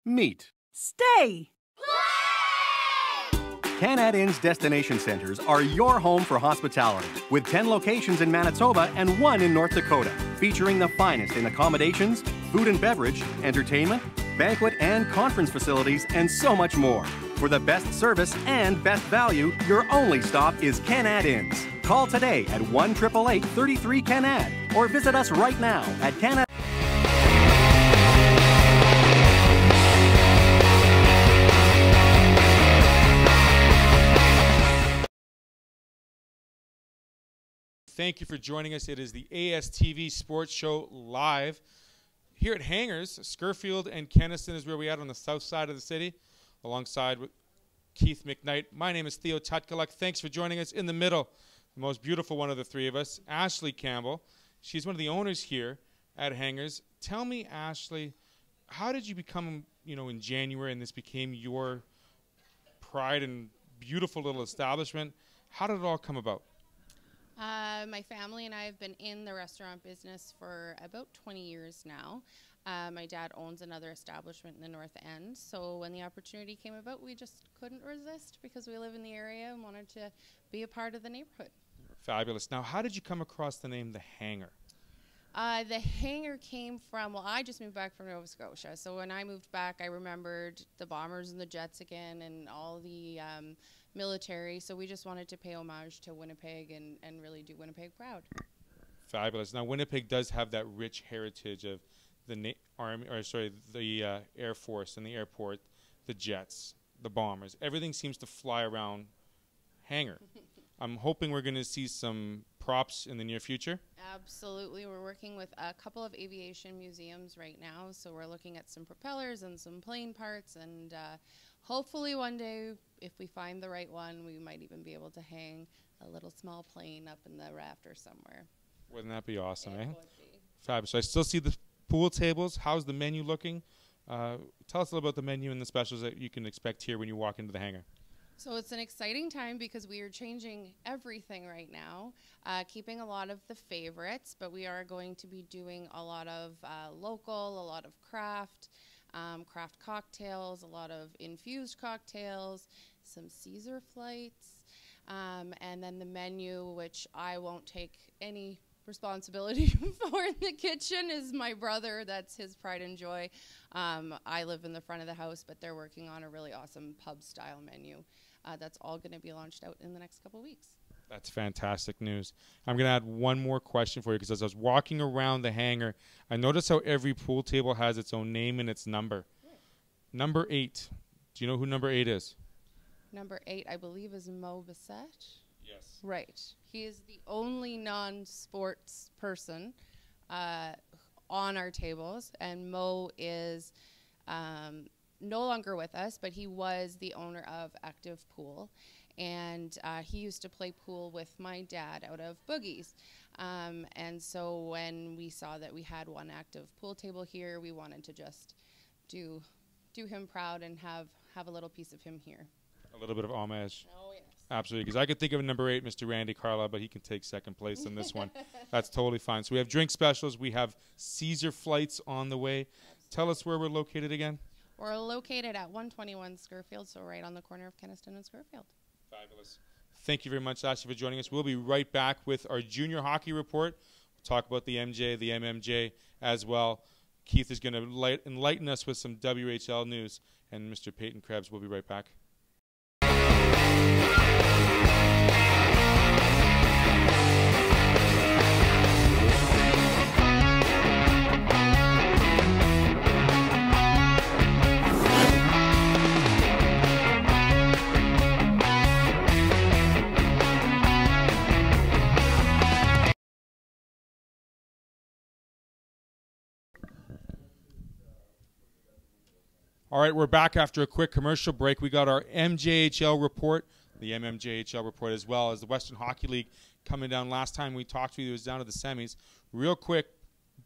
Meet. Stay. Canad Inn's destination centers are your home for hospitality, with 10 locations in Manitoba and 1 in North Dakota, featuring the finest in accommodations, food and beverage, entertainment, banquet and conference facilities, and so much more. For the best service and best value, your only stop is Canad Inns. Call today at 1-888-33-CANAD or visit us right now at Canad. Thank you for joining us. It is the ASTV Sports Show live here at Hangers. Scurfield and Kenaston is where we are on the south side of the city, alongside with Keith McKnight. My name is Theo Tutkaluk. Thanks for joining us. In the middle, the most beautiful one of the three of us, Ashley Campbell. She's one of the owners here at Hangers. Tell me, Ashley, how did you become, in January, and this became your pride and beautiful little establishment? How did it all come about? My family and I have been in the restaurant business for about 20 years now. My dad owns another establishment in the North End, so when the opportunity came about, we just couldn't resist because we live in the area and wanted to be a part of the neighborhood. Fabulous. Now, how did you come across the name The Hanger? The Hanger came from, well, I just moved back from Nova Scotia, so when I moved back, I remembered the Bombers and the Jets again and all the military, so we just wanted to pay homage to Winnipeg and really do Winnipeg proud. Fabulous. Now, Winnipeg does have that rich heritage of the Air Force and the airport, the Jets, the Bombers. Everything seems to fly around Hanger. I'm hoping we're going to see some props in the near future. Absolutely. We're working with a couple of aviation museums right now, so we're looking at some propellers and some plane parts, and hopefully one day, if we find the right one, we might even be able to hang a little small plane up in the rafter somewhere. Wouldn't that be awesome, It eh? would be. Fabulous. So I still see the pool tables. How's the menu looking? Tell us a little about the menu and the specials that you can expect here when you walk into the Hanger. So it's an exciting time because we are changing everything right now, keeping a lot of the favorites, but we are going to be doing a lot of local, a lot of craft cocktails, a lot of infused cocktails, some Caesar flights, and then the menu, which I won't take any responsibility for in the kitchen, is my brother. That's his pride and joy. I live in the front of the house, but they're working on a really awesome pub-style menu. That's all going to be launched out in the next couple of weeks. That's fantastic news. I'm going to add one more question for you, because as I was walking around the Hanger, I noticed how every pool table has its own name and its number. Right. Number 8. Do you know who number 8 is? Number 8, I believe, is Mo Bissett. Yes. Right. He is the only non-sports person on our tables, and Mo is no longer with us, but he was the owner of Active Pool, and he used to play pool with my dad out of Boogie's. And so when we saw that we had one active pool table here, we wanted to just do him proud and have a little piece of him here. A little bit of homage. Oh, yes. Absolutely, because I could think of number 8, Mr. Randy Carlisle, but he can take second place in this one. That's totally fine. So we have drink specials. We have Caesar flights on the way. Absolutely. Tell us where we're located again. We're located at 121 Scurfield, so right on the corner of Kenaston and Scurfield. Fabulous. Thank you very much, Ashley, for joining us. We'll be right back with our junior hockey report. We'll talk about the MJ, the MMJ as well. Keith is going to enlighten us with some WHL news, and Mr. Peyton Krebs will be right back. All right, we're back after a quick commercial break. We got our MJHL report, the MMJHL report, as well as the Western Hockey League coming down. Last time we talked to you, it was down to the semis. Real quick,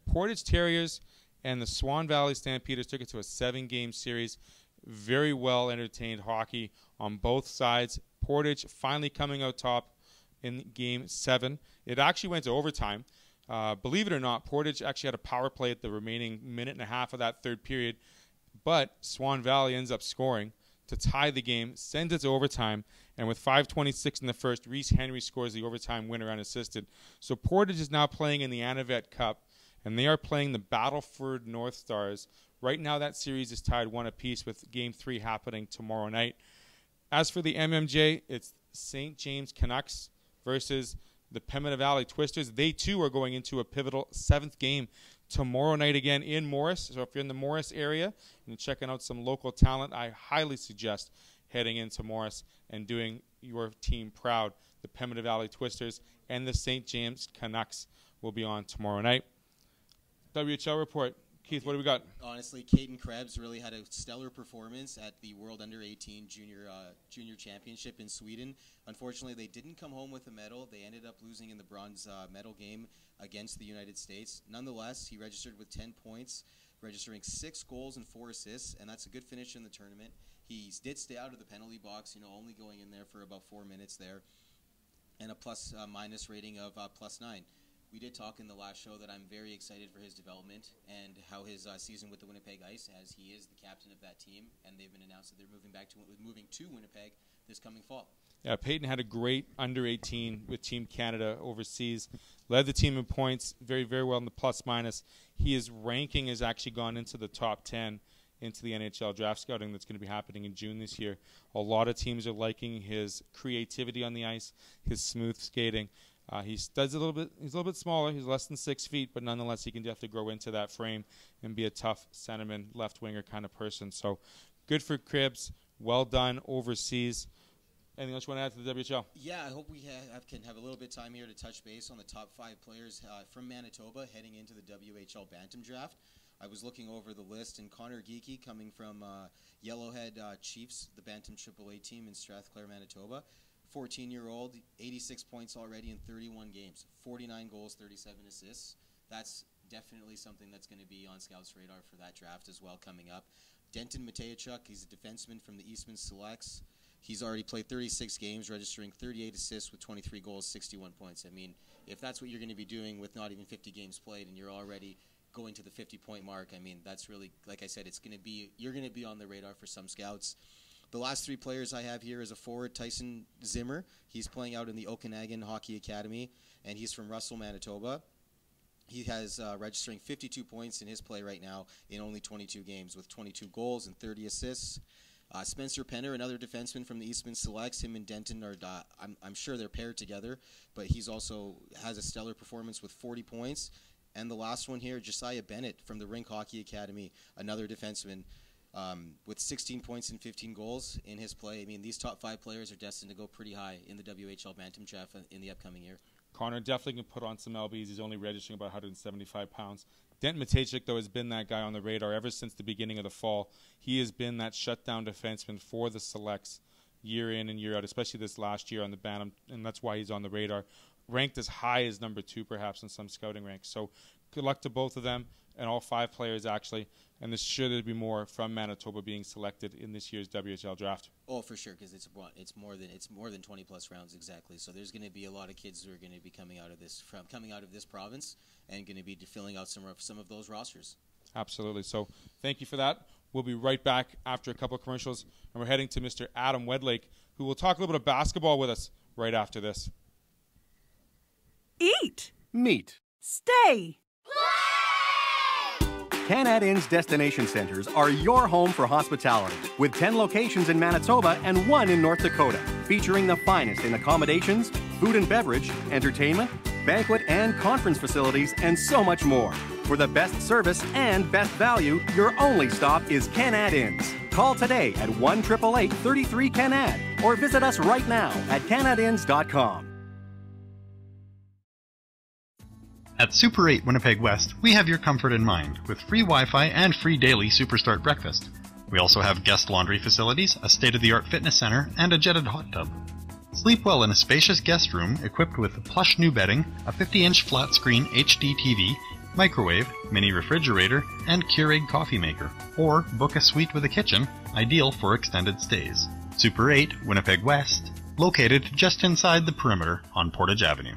Portage Terriers and the Swan Valley Stampeders took it to a 7-game series. Very well entertained hockey on both sides. Portage finally coming out top in Game 7. It actually went to overtime. Believe it or not, Portage actually had a power play at the remaining minute and a half of that third period. but Swan Valley ends up scoring to tie the game, sends it to overtime, and with 5:26 in the first, Reese Henry scores the overtime winner unassisted. So Portage is now playing in the Anavet Cup, and they are playing the Battleford North Stars. Right now that series is tied 1 apiece with Game 3 happening tomorrow night. As for the MMJ, it's St. James Canucks versus the Pembina Valley Twisters. They too are going into a pivotal 7th game tomorrow night again in Morris. So if you're in the Morris area and checking out some local talent, I highly suggest heading into Morris and doing your team proud. The Pembina Valley Twisters and the St. James Canucks will be on tomorrow night. WHL report. Keith, what do we got? Honestly, Caden Krebs really had a stellar performance at the World Under-18 Junior Championship in Sweden. Unfortunately, they didn't come home with a medal. They ended up losing in the bronze medal game against the United States. Nonetheless, he registered with 10 points, registering 6 goals and 4 assists, and that's a good finish in the tournament. He did stay out of the penalty box, only going in there for about 4 minutes there, and a plus-minus rating of +9. We did talk in the last show that I'm very excited for his development and how his season with the Winnipeg Ice, as he is the captain of that team, and they've been announced that they're moving to Winnipeg this coming fall. Yeah, Peyton had a great under-18 with Team Canada overseas. Led the team in points very, very well in the plus-minus. His ranking has actually gone into the top 10 into the NHL draft scouting that's going to be happening in June this year. A lot of teams are liking his creativity on the ice, his smooth skating. He's a little bit smaller. He's less than 6 feet, but nonetheless, he can definitely grow into that frame and be a tough centerman, left winger kind of person. So, good for Krebs. Well done overseas. Anything else you want to add to the WHL? Yeah, I hope we can have a little bit of time here to touch base on the top 5 players from Manitoba heading into the WHL Bantam Draft. I was looking over the list, and Connor Geekie, coming from Yellowhead Chiefs, the Bantam AAA team in Strathclair, Manitoba. 14-year-old, 86 points already in 31 games, 49 goals, 37 assists. That's definitely something that's going to be on scouts' radar for that draft as well coming up. Denton Mateychuk, he's a defenseman from the Eastman Selects. He's already played 36 games, registering 38 assists with 23 goals, 61 points. I mean, if that's what you're going to be doing with not even 50 games played and you're already going to the 50-point mark, I mean, that's really, like I said, you're going to be on the radar for some scouts. The last 3 players I have here is a forward, Tyson Zimmer. He's playing out in the Okanagan Hockey Academy, and he's from Russell, Manitoba. He has registering 52 points in his play right now in only 22 games with 22 goals and 30 assists. Spencer Penner, another defenseman from the Eastman Selects. Him and Denton are, I'm sure they're paired together, but he's also has a stellar performance with 40 points. And the last one here, Josiah Bennett from the Rink Hockey Academy, another defenseman. With 16 points and 15 goals in his play. I mean, these top 5 players are destined to go pretty high in the WHL Bantam Draft in the upcoming year. Connor definitely can put on some lbs. He's only registering about 175 pounds. Denton Mateychuk, though, has been that guy on the radar ever since the beginning of the fall. He has been that shutdown defenseman for the Selects year in and year out, especially this last year on the Bantam, and that's why he's on the radar. Ranked as high as number 2, perhaps, in some scouting ranks. So good luck to both of them and all 5 players, actually. And there's sure to be more from Manitoba being selected in this year's WHL draft. Oh, for sure, because it's more than 20+ rounds exactly. So there's going to be a lot of kids who are going to be coming out of this province and going to be filling out some of those rosters. Absolutely. So thank you for that. We'll be right back after a couple of commercials, and we're heading to Mr. Adam Wedlake, who will talk a little bit of basketball with us right after this. Eat. Meet. Stay. Canad Inn's destination centers are your home for hospitality, with 10 locations in Manitoba and 1 in North Dakota, featuring the finest in accommodations, food and beverage, entertainment, banquet and conference facilities, and so much more. For the best service and best value, your only stop is Canad Inns. Call today at 1-888-33-CANAD or visit us right now at canadinns.com. At Super 8 Winnipeg West, we have your comfort in mind, with free Wi-Fi and free daily Superstart breakfast. We also have guest laundry facilities, a state-of-the-art fitness center, and a jetted hot tub. Sleep well in a spacious guest room equipped with plush new bedding, a 50-inch flat-screen HD TV, microwave, mini refrigerator, and Keurig coffee maker. Or book a suite with a kitchen, ideal for extended stays. Super 8 Winnipeg West, located just inside the perimeter on Portage Avenue.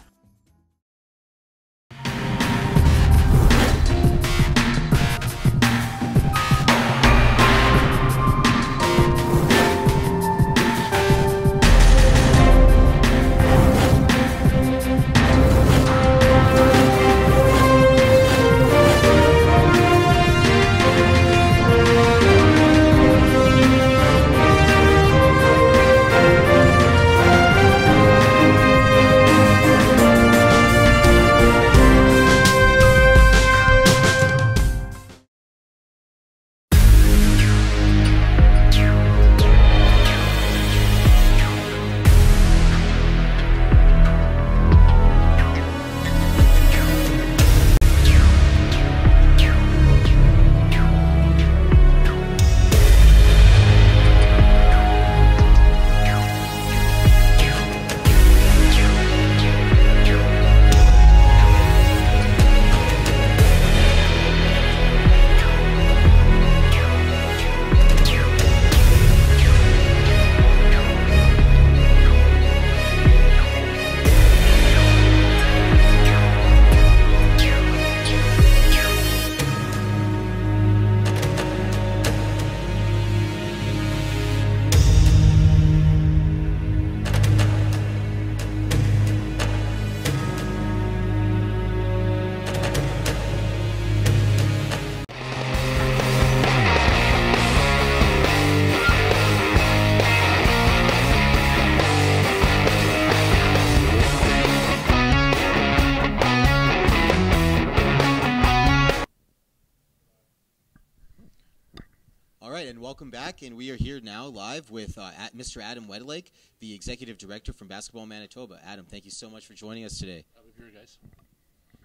All right, and welcome back. And we are here now live with Mr. Adam Weddelake, the Executive Director from Basketball Manitoba. Adam, thank you so much for joining us today. I'll be here, guys.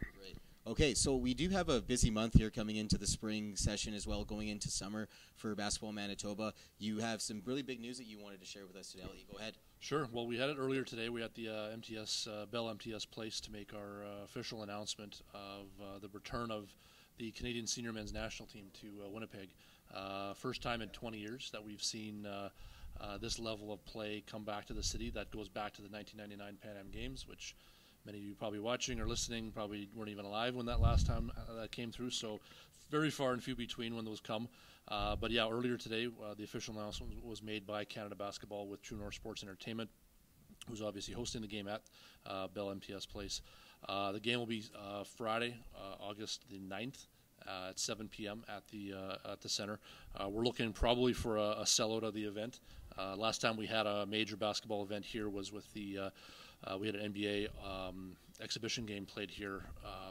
Great. Okay, so we do have a busy month here coming into the spring session as well, going into summer for Basketball Manitoba. You have some really big news that you wanted to share with us today. I'll let you go ahead. Sure. Well, we had it earlier today. We had the Bell MTS Place to make our official announcement of the return of the Canadian Senior Men's National Team to Winnipeg. First time in 20 years that we've seen this level of play come back to the city. That goes back to the 1999 Pan Am Games, which many of you probably watching or listening probably weren't even alive when that last time that came through. So very far and few between when those come. But yeah, earlier today, the official announcement was made by Canada Basketball with True North Sports Entertainment, who's obviously hosting the game at Bell MTS Place. The game will be Friday, August the 9th. At 7 p.m. at the center. We're looking probably for a sellout of the event. Last time we had a major basketball event here was with we had an NBA exhibition game played here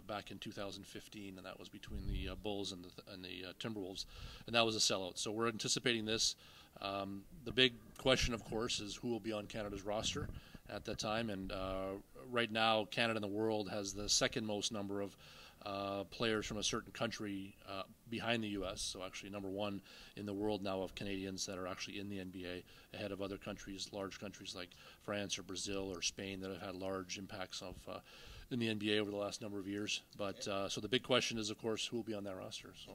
back in 2015, and that was between the Bulls and the Timberwolves, and that was a sellout. So we're anticipating this. The big question, of course, is who will be on Canada's roster at that time, and right now Canada in the world has the second most number of players from a certain country behind the U.S., so actually number one in the world now of Canadians that are actually in the NBA, ahead of other countries, large countries like France or Brazil or Spain that have had large impacts in the NBA over the last number of years. But so the big question is, of course, who will be on that roster. So.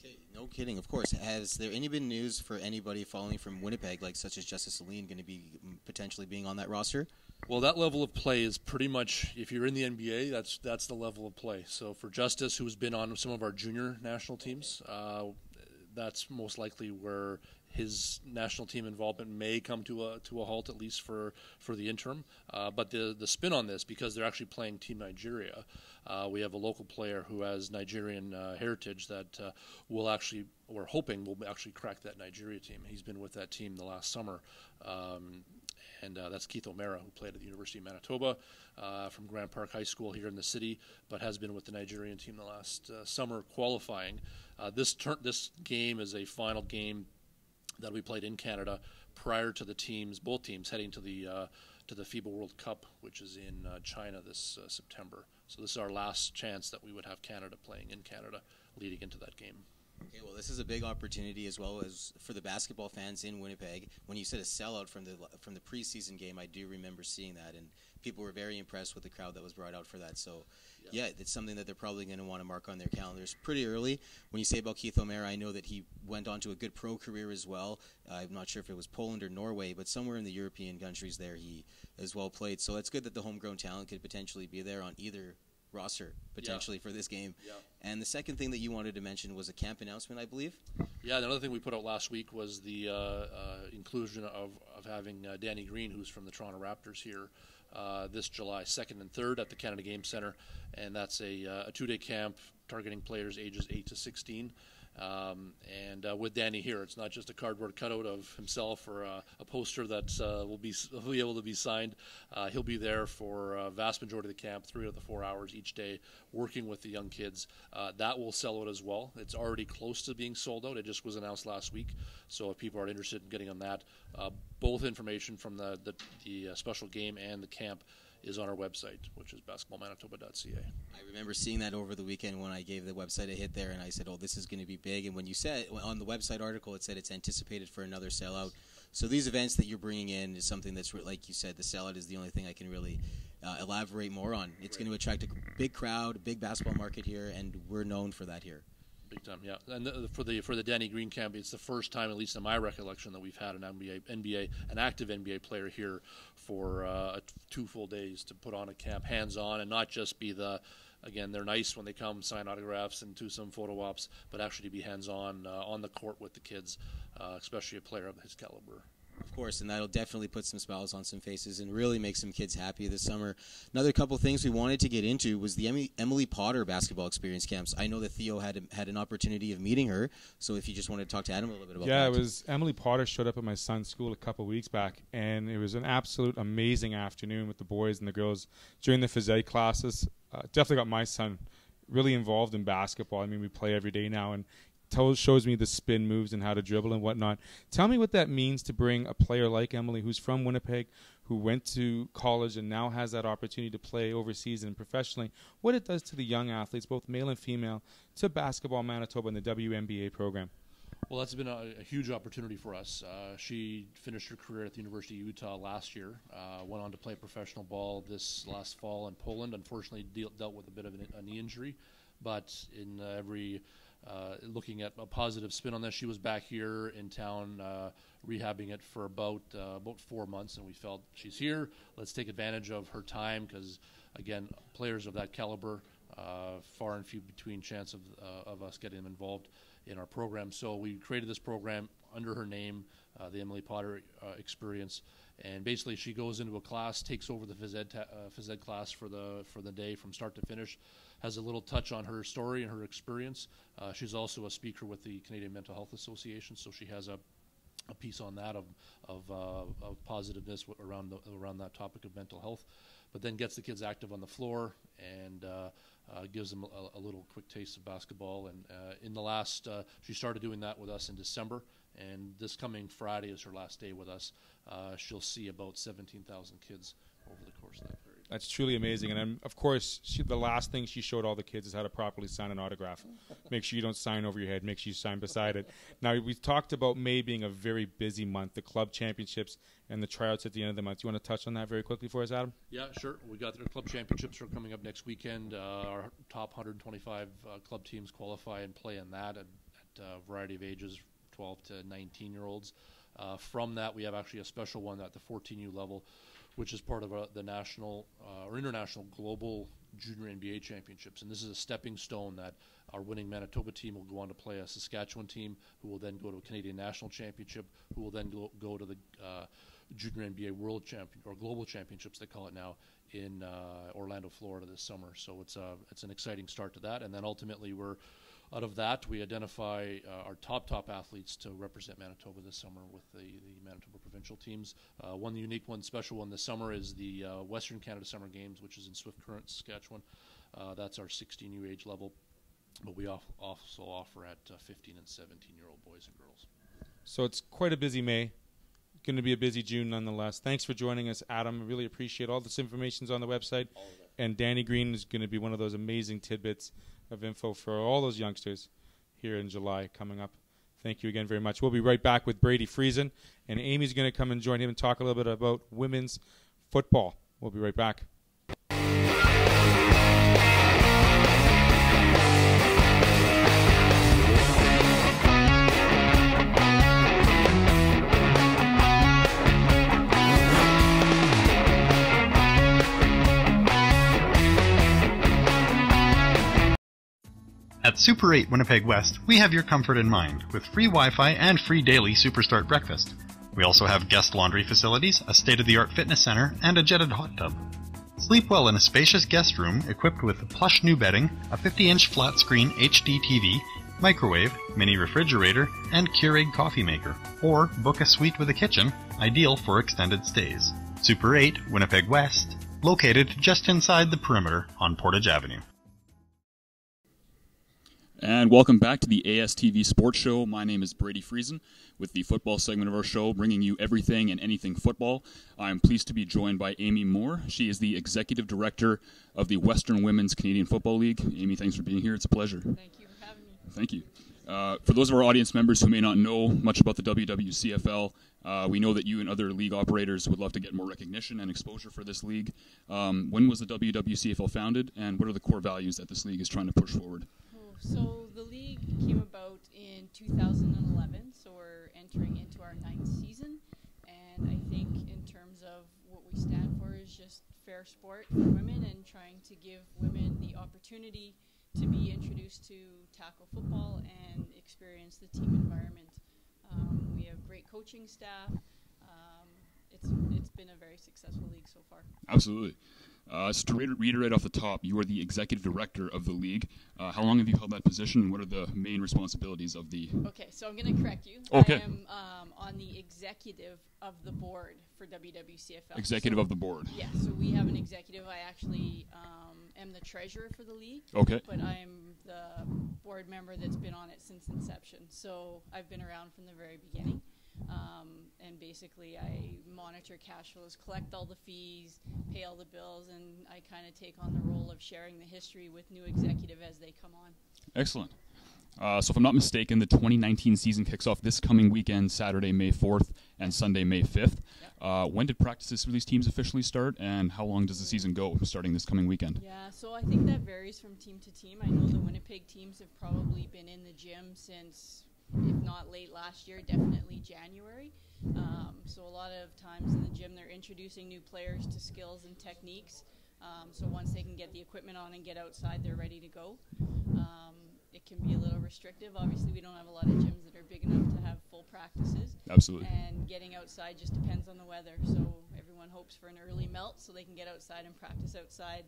Okay, no kidding. Of course. Has there been news for anybody following from Winnipeg, like such as Justice Aline, going to be potentially being on that roster? Well, that level of play is pretty much, if you're in the NBA, that's the level of play. So for Justice, who's been on some of our junior national teams, that's most likely where his national team involvement may come to a halt, at least for the interim. But the spin on this, because they're actually playing Team Nigeria, we have a local player who has Nigerian heritage that we're hoping will actually crack that Nigeria team. He's been with that team the last summer. And that's Keith O'Mara, who played at the University of Manitoba from Grand Park High School here in the city, but has been with the Nigerian team the last summer qualifying. This game is a final game that we played in Canada prior to both teams heading to the FIBA World Cup, which is in China this September. So this is our last chance that we would have Canada playing in Canada leading into that game. Okay, well, this is a big opportunity as well as for the basketball fans in Winnipeg. When you said a sellout from the preseason game, I do remember seeing that, and people were very impressed with the crowd that was brought out for that. So, yeah it's something that they're probably going to want to mark on their calendars pretty early. When you say about Keith O'Mara, I know that he went on to a good pro career as well. I'm not sure if it was Poland or Norway, but somewhere in the European countries there he as well played. So it's good that the homegrown talent could potentially be there on either roster potentially for this game. Yeah. And the second thing that you wanted to mention was a camp announcement, I believe. Yeah, another thing we put out last week was the inclusion of having Danny Green, who's from the Toronto Raptors, here this July 2nd and 3rd at the Canada Game Center, and that's a two-day camp targeting players ages 8 to 16. And with Danny here, it's not just a cardboard cutout of himself or a poster that will be able to be signed. He'll be there for a vast majority of the camp, 3 out of the 4 hours each day, working with the young kids. That will sell out as well. It's already close to being sold out. It just was announced last week. So if people are interested in getting on that, both information from the special game and the camp is on our website, which is basketballmanitoba.ca. I remember seeing that over the weekend when I gave the website a hit there, and I said, oh, this is going to be big. And when you said, on the website article, it said it's anticipated for another sellout. So these events that you're bringing in is something that's, like you said, the sellout is the only thing I can really elaborate more on. It's going to attract a big crowd, a big basketball market here, and we're known for that here. Big time, yeah. And for the Danny Green camp, it's the first time, at least in my recollection, that we've had an active NBA player here for 2 full days to put on a camp, hands-on, and not just be again, they're nice when they come, sign autographs and do some photo ops, but actually be hands-on on the court with the kids, especially a player of his caliber. Of course, and that'll definitely put some smiles on some faces and really make some kids happy this summer. Another couple things we wanted to get into was the Emily Potter basketball experience camps. I know that Theo had an opportunity of meeting her, so if you just wanted to talk to Adam a little bit about that. Yeah, it was Emily Potter showed up at my son's school a couple of weeks back, and it was an absolute amazing afternoon with the boys and the girls during the phys ed classes. Definitely got my son really involved in basketball. I mean, we play every day now, and shows me the spin moves and how to dribble and whatnot. Tell me what that means to bring a player like Emily, who's from Winnipeg, who went to college and now has that opportunity to play overseas and professionally, what it does to the young athletes, both male and female, to Basketball Manitoba and the WNBA program. Well, that's been a huge opportunity for us. She finished her career at the University of Utah last year, went on to play professional ball this last fall in Poland. Unfortunately, dealt with a bit of a knee injury, but in looking at a positive spin on this, she was back here in town rehabbing it for about 4 months, and we felt she's here. Let's take advantage of her time because, again, players of that caliber, far and few between chance of us getting them involved in our program. So we created this program under her name, the Emily Potter Experience, and basically she goes into a class, takes over the phys ed class for the day from start to finish, has a little touch on her story and her experience. She's also a speaker with the Canadian Mental Health Association, so she has a piece on that of positiveness around that topic of mental health, but then gets the kids active on the floor and gives them a little quick taste of basketball. And in the last, she started doing that with us in December, and this coming Friday is her last day with us. She'll see about 17,000 kids over the course of that period. That's truly amazing. And of course, the last thing she showed all the kids is how to properly sign an autograph. Make sure you don't sign over your head. Make sure you sign beside it. Now, we've talked about May being a very busy month, the club championships and the tryouts at the end of the month. You want to touch on that very quickly for us, Adam? Yeah, sure. We got the club championships are coming up next weekend. Our top 125 club teams qualify and play in that at a variety of ages, 12 to 19-year-olds. From that, we have actually a special one at the 14U level, which is part of the national or international global junior NBA championships. And this is a stepping stone that our winning Manitoba team will go on to play a Saskatchewan team, who will then go to a Canadian national championship, who will then go to the junior NBA world champion or global championships, they call it now, in Orlando, Florida this summer. So it's an exciting start to that. And then ultimately out of that, we identify our top athletes to represent Manitoba this summer with the Manitoba provincial teams. One unique one, special one this summer is the Western Canada Summer Games, which is in Swift Current, Saskatchewan. That's our 16U age level, but we also offer at 15 and 17-year-old boys and girls. So it's quite a busy May. Going to be a busy June nonetheless. Thanks for joining us, Adam. I really appreciate all this information's on the website. All of it. And Danny Green is going to be one of those amazing tidbits of info for all those youngsters here in July coming up. Thank you again very much. We'll be right back with Brady Friesen, and Amy's going to come and join him and talk a little bit about women's football. We'll be right back. At Super 8 Winnipeg West, we have your comfort in mind with free Wi-Fi and free daily Superstart breakfast. We also have guest laundry facilities, a state-of-the-art fitness center, and a jetted hot tub. Sleep well in a spacious guest room equipped with plush new bedding, a 50-inch flat-screen HD TV, microwave, mini refrigerator, and Keurig coffee maker. Or book a suite with a kitchen, ideal for extended stays. Super 8 Winnipeg West, located just inside the perimeter on Portage Avenue. And welcome back to the ASTV Sports Show. My name is Brady Friesen with the football segment of our show, bringing you everything and anything football. I'm pleased to be joined by Amy Moore. She is the Executive Director of the Western Women's Canadian Football League. Amy, thanks for being here. It's a pleasure. Thank you for having me. Thank you. For those of our audience members who may not know much about the WWCFL, we know that you and other league operators would love to get more recognition and exposure for this league. When was the WWCFL founded, and what are the core values that this league is trying to push forward? So the league came about in 2011, so we're entering into our 9th season, and I think in terms of what we stand for is just fair sport for women and trying to give women the opportunity to be introduced to tackle football and experience the team environment. We have great coaching staff. It's been a very successful league so far. Absolutely. So to reiterate off the top, you are the executive director of the league. How long have you held that position, and what are the main responsibilities of the... Okay, so I'm going to correct you. Okay. I am on on the executive of the board for WWCFL. Executive of the board. Yeah, so we have an executive. I actually am the treasurer for the league. Okay. But I'm the board member that's been on it since inception. So I've been around from the very beginning. And basically I monitor cash flows, collect all the fees, pay all the bills, and I kind of take on the role of sharing the history with new executive as they come on. Excellent. So if I'm not mistaken, the 2019 season kicks off this coming weekend, Saturday, May 4th, and Sunday, May 5th. Yep. When did practices for these teams officially start, and how long does the season go starting this coming weekend? Yeah, so I think that varies from team to team. I know the Winnipeg teams have probably been in the gym since, if not late last year, definitely January. So a lot of times in the gym they're introducing new players to skills and techniques. So once they can get the equipment on and get outside, they're ready to go. It can be a little restrictive. Obviously, we don't have a lot of gyms that are big enough to have full practices. Absolutely. And getting outside just depends on the weather. So everyone hopes for an early melt so they can get outside and practice outside.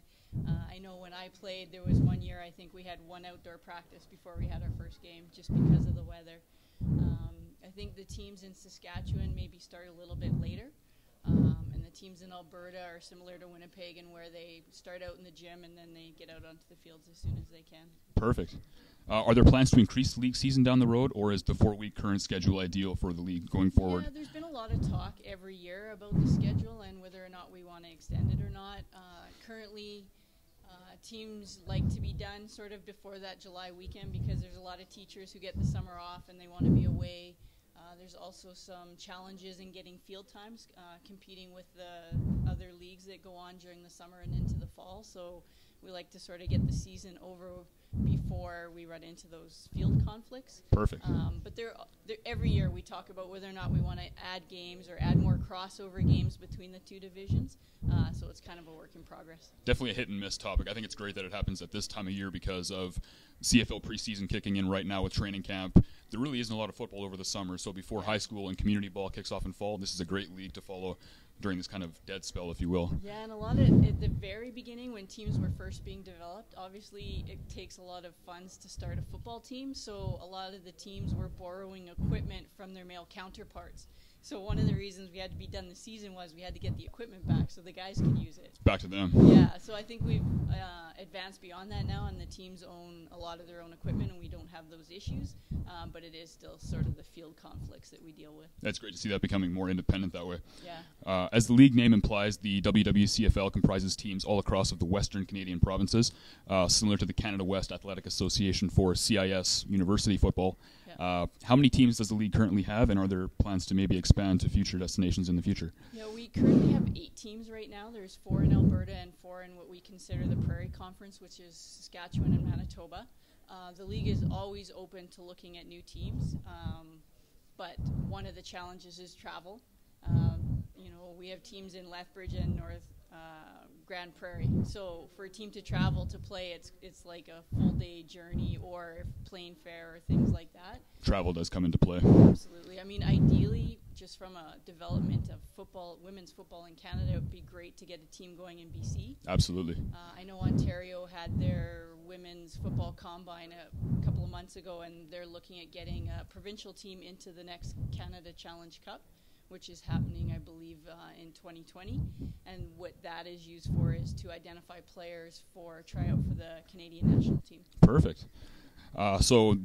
I know when I played, there was one year I think we had one outdoor practice before we had our first game just because of the weather. I think the teams in Saskatchewan maybe start a little bit later. And the teams in Alberta are similar to Winnipeg, in where they start out in the gym and then they get out onto the fields as soon as they can. Perfect. Are there plans to increase the league season down the road, or is the 4-week current schedule ideal for the league going forward? Yeah, there's been a lot of talk every year about the schedule and whether or not we want to extend it or not. Currently, teams like to be done sort of before that July weekend because there's a lot of teachers who get the summer off and they want to be away. There's also some challenges in getting field times, competing with the other leagues that go on during the summer and into the fall. So we like to sort of get the season over before we run into those field conflicts. Perfect. But every year we talk about whether or not we want to add games or add more crossover games between the two divisions. So it's kind of a work in progress. Definitely a hit and miss topic. I think it's great that it happens at this time of year because of CFL preseason kicking in right now with training camp. There really isn't a lot of football over the summer, so before high school and community ball kicks off in fall, this is a great league to follow during this kind of dead spell, if you will. Yeah, and a lot of, at the very beginning when teams were first being developed, obviously it takes a lot of funds to start a football team, so a lot of the teams were borrowing equipment from their male counterparts. So one of the reasons we had to be done this season was we had to get the equipment back so the guys could use it. Back to them. Yeah, so I think we've advanced beyond that now, and the teams own a lot of their own equipment, and we don't have those issues. But it is still sort of the field conflicts that we deal with. That's great to see that becoming more independent that way. Yeah. As the league name implies, the WWCFL comprises teams all across of the Western Canadian provinces, similar to the Canada West Athletic Association for CIS University football. Yep. How many teams does the league currently have, and are there plans to maybe expand to future destinations in the future? Yeah, we currently have 8 teams right now. There's 4 in Alberta and 4 in what we consider the Prairie Conference, which is Saskatchewan and Manitoba. The league is always open to looking at new teams, but one of the challenges is travel. We have teams in Lethbridge and North Grand Prairie, so for a team to travel to play, it's like a full day journey or plane fare or things like that. Travel does come into play. Absolutely. I mean, ideally, just from a development of football, women's football in Canada, it would be great to get a team going in BC. Absolutely. I know Ontario had their women's football combine a couple of months ago, and they're looking at getting a provincial team into the next Canada Challenge Cup, which is happening, I believe, in 2020. And what that is used for is to identify players for tryout for the Canadian national team. Perfect. So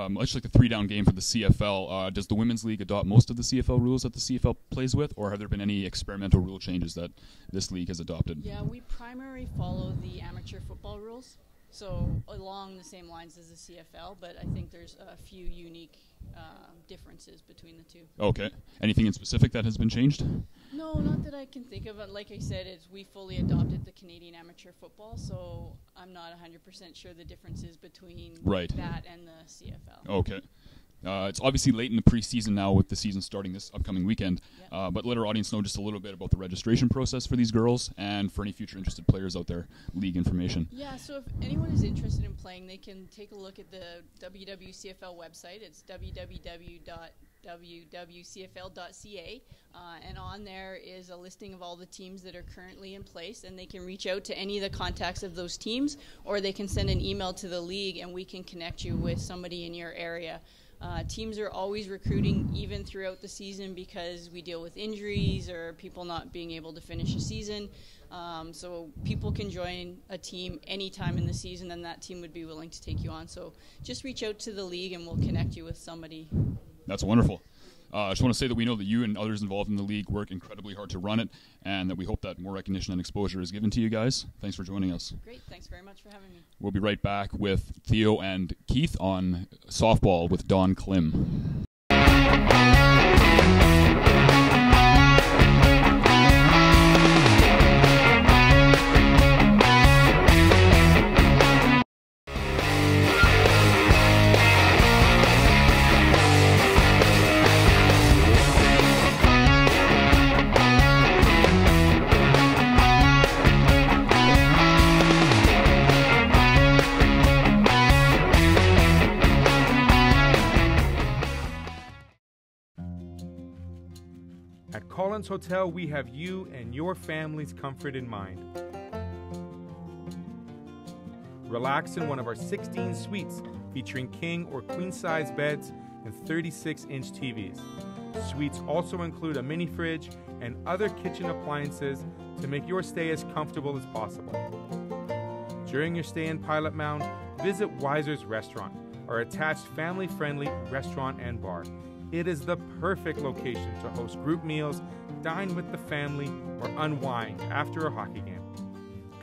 much like the 3-down game for the CFL, does the Women's League adopt most of the CFL rules that the CFL plays with, or have there been any experimental rule changes that this league has adopted? Yeah, we primarily follow the amateur football rules, so along the same lines as the CFL, but I think there's a few unique differences between the two. Okay. Anything in specific that has been changed? No, not that I can think of. Like I said, we fully adopted the Canadian amateur football, so I'm not 100% sure the differences between that and the CFL. Okay. It's obviously late in the preseason now with the season starting this upcoming weekend, but let our audience know just a little bit about the registration process for these girls and for any future interested players out there, league information. Yeah, so if anyone is interested in playing, they can take a look at the WWCFL website. It's www.wwcfl.ca, and on there is a listing of all the teams that are currently in place, and they can reach out to any of the contacts of those teams, or they can send an email to the league, and we can connect you with somebody in your area. Teams are always recruiting even throughout the season because we deal with injuries or people not being able to finish a season. So people can join a team anytime in the season, and that team would be willing to take you on. So just reach out to the league and we'll connect you with somebody. That's wonderful. I just want to say that we know that you and others involved in the league work incredibly hard to run it, and that we hope that more recognition and exposure is given to you guys. Thanks for joining us. Great. Thanks very much for having me. We'll be right back with Theo and Keith on softball with Don Klim. At Collins Hotel, we have you and your family's comfort in mind. Relax in one of our 16 suites featuring king or queen size beds and 36-inch TVs. Suites also include a mini fridge and other kitchen appliances to make your stay as comfortable as possible. During your stay in Pilot Mound, visit Weiser's Restaurant, our attached family-friendly restaurant and bar. It is the perfect location to host group meals, dine with the family, or unwind after a hockey game.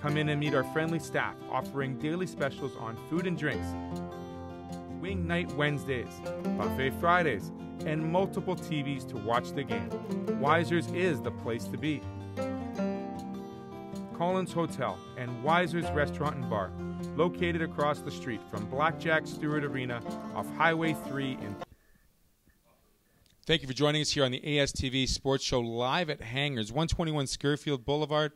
Come in and meet our friendly staff offering daily specials on food and drinks, Wing Night Wednesdays, Buffet Fridays, and multiple TVs to watch the game. Weiser's is the place to be. Collins Hotel and Weiser's Restaurant and Bar, located across the street from Blackjack Stewart Arena off Highway 3 in. Thank you for joining us here on the ASTV Sports Show live at Hangers, 121 Scurfield Boulevard.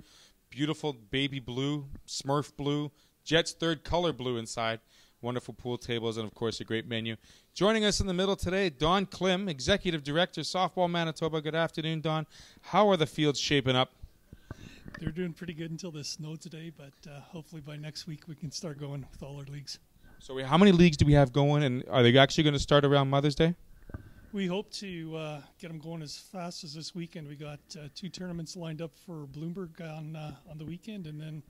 Beautiful baby blue, Smurf blue, Jets third color blue inside. Wonderful pool tables and, of course, a great menu. Joining us in the middle today, Don Klim, Executive Director, Softball Manitoba. Good afternoon, Don. How are the fields shaping up? They're doing pretty good until the snow today, but hopefully by next week we can start going with all our leagues. So how many leagues do we have going, and are they actually going to start around Mother's Day? We hope to get them going as fast as this weekend. We got 2 tournaments lined up for Bloomberg on the weekend, and then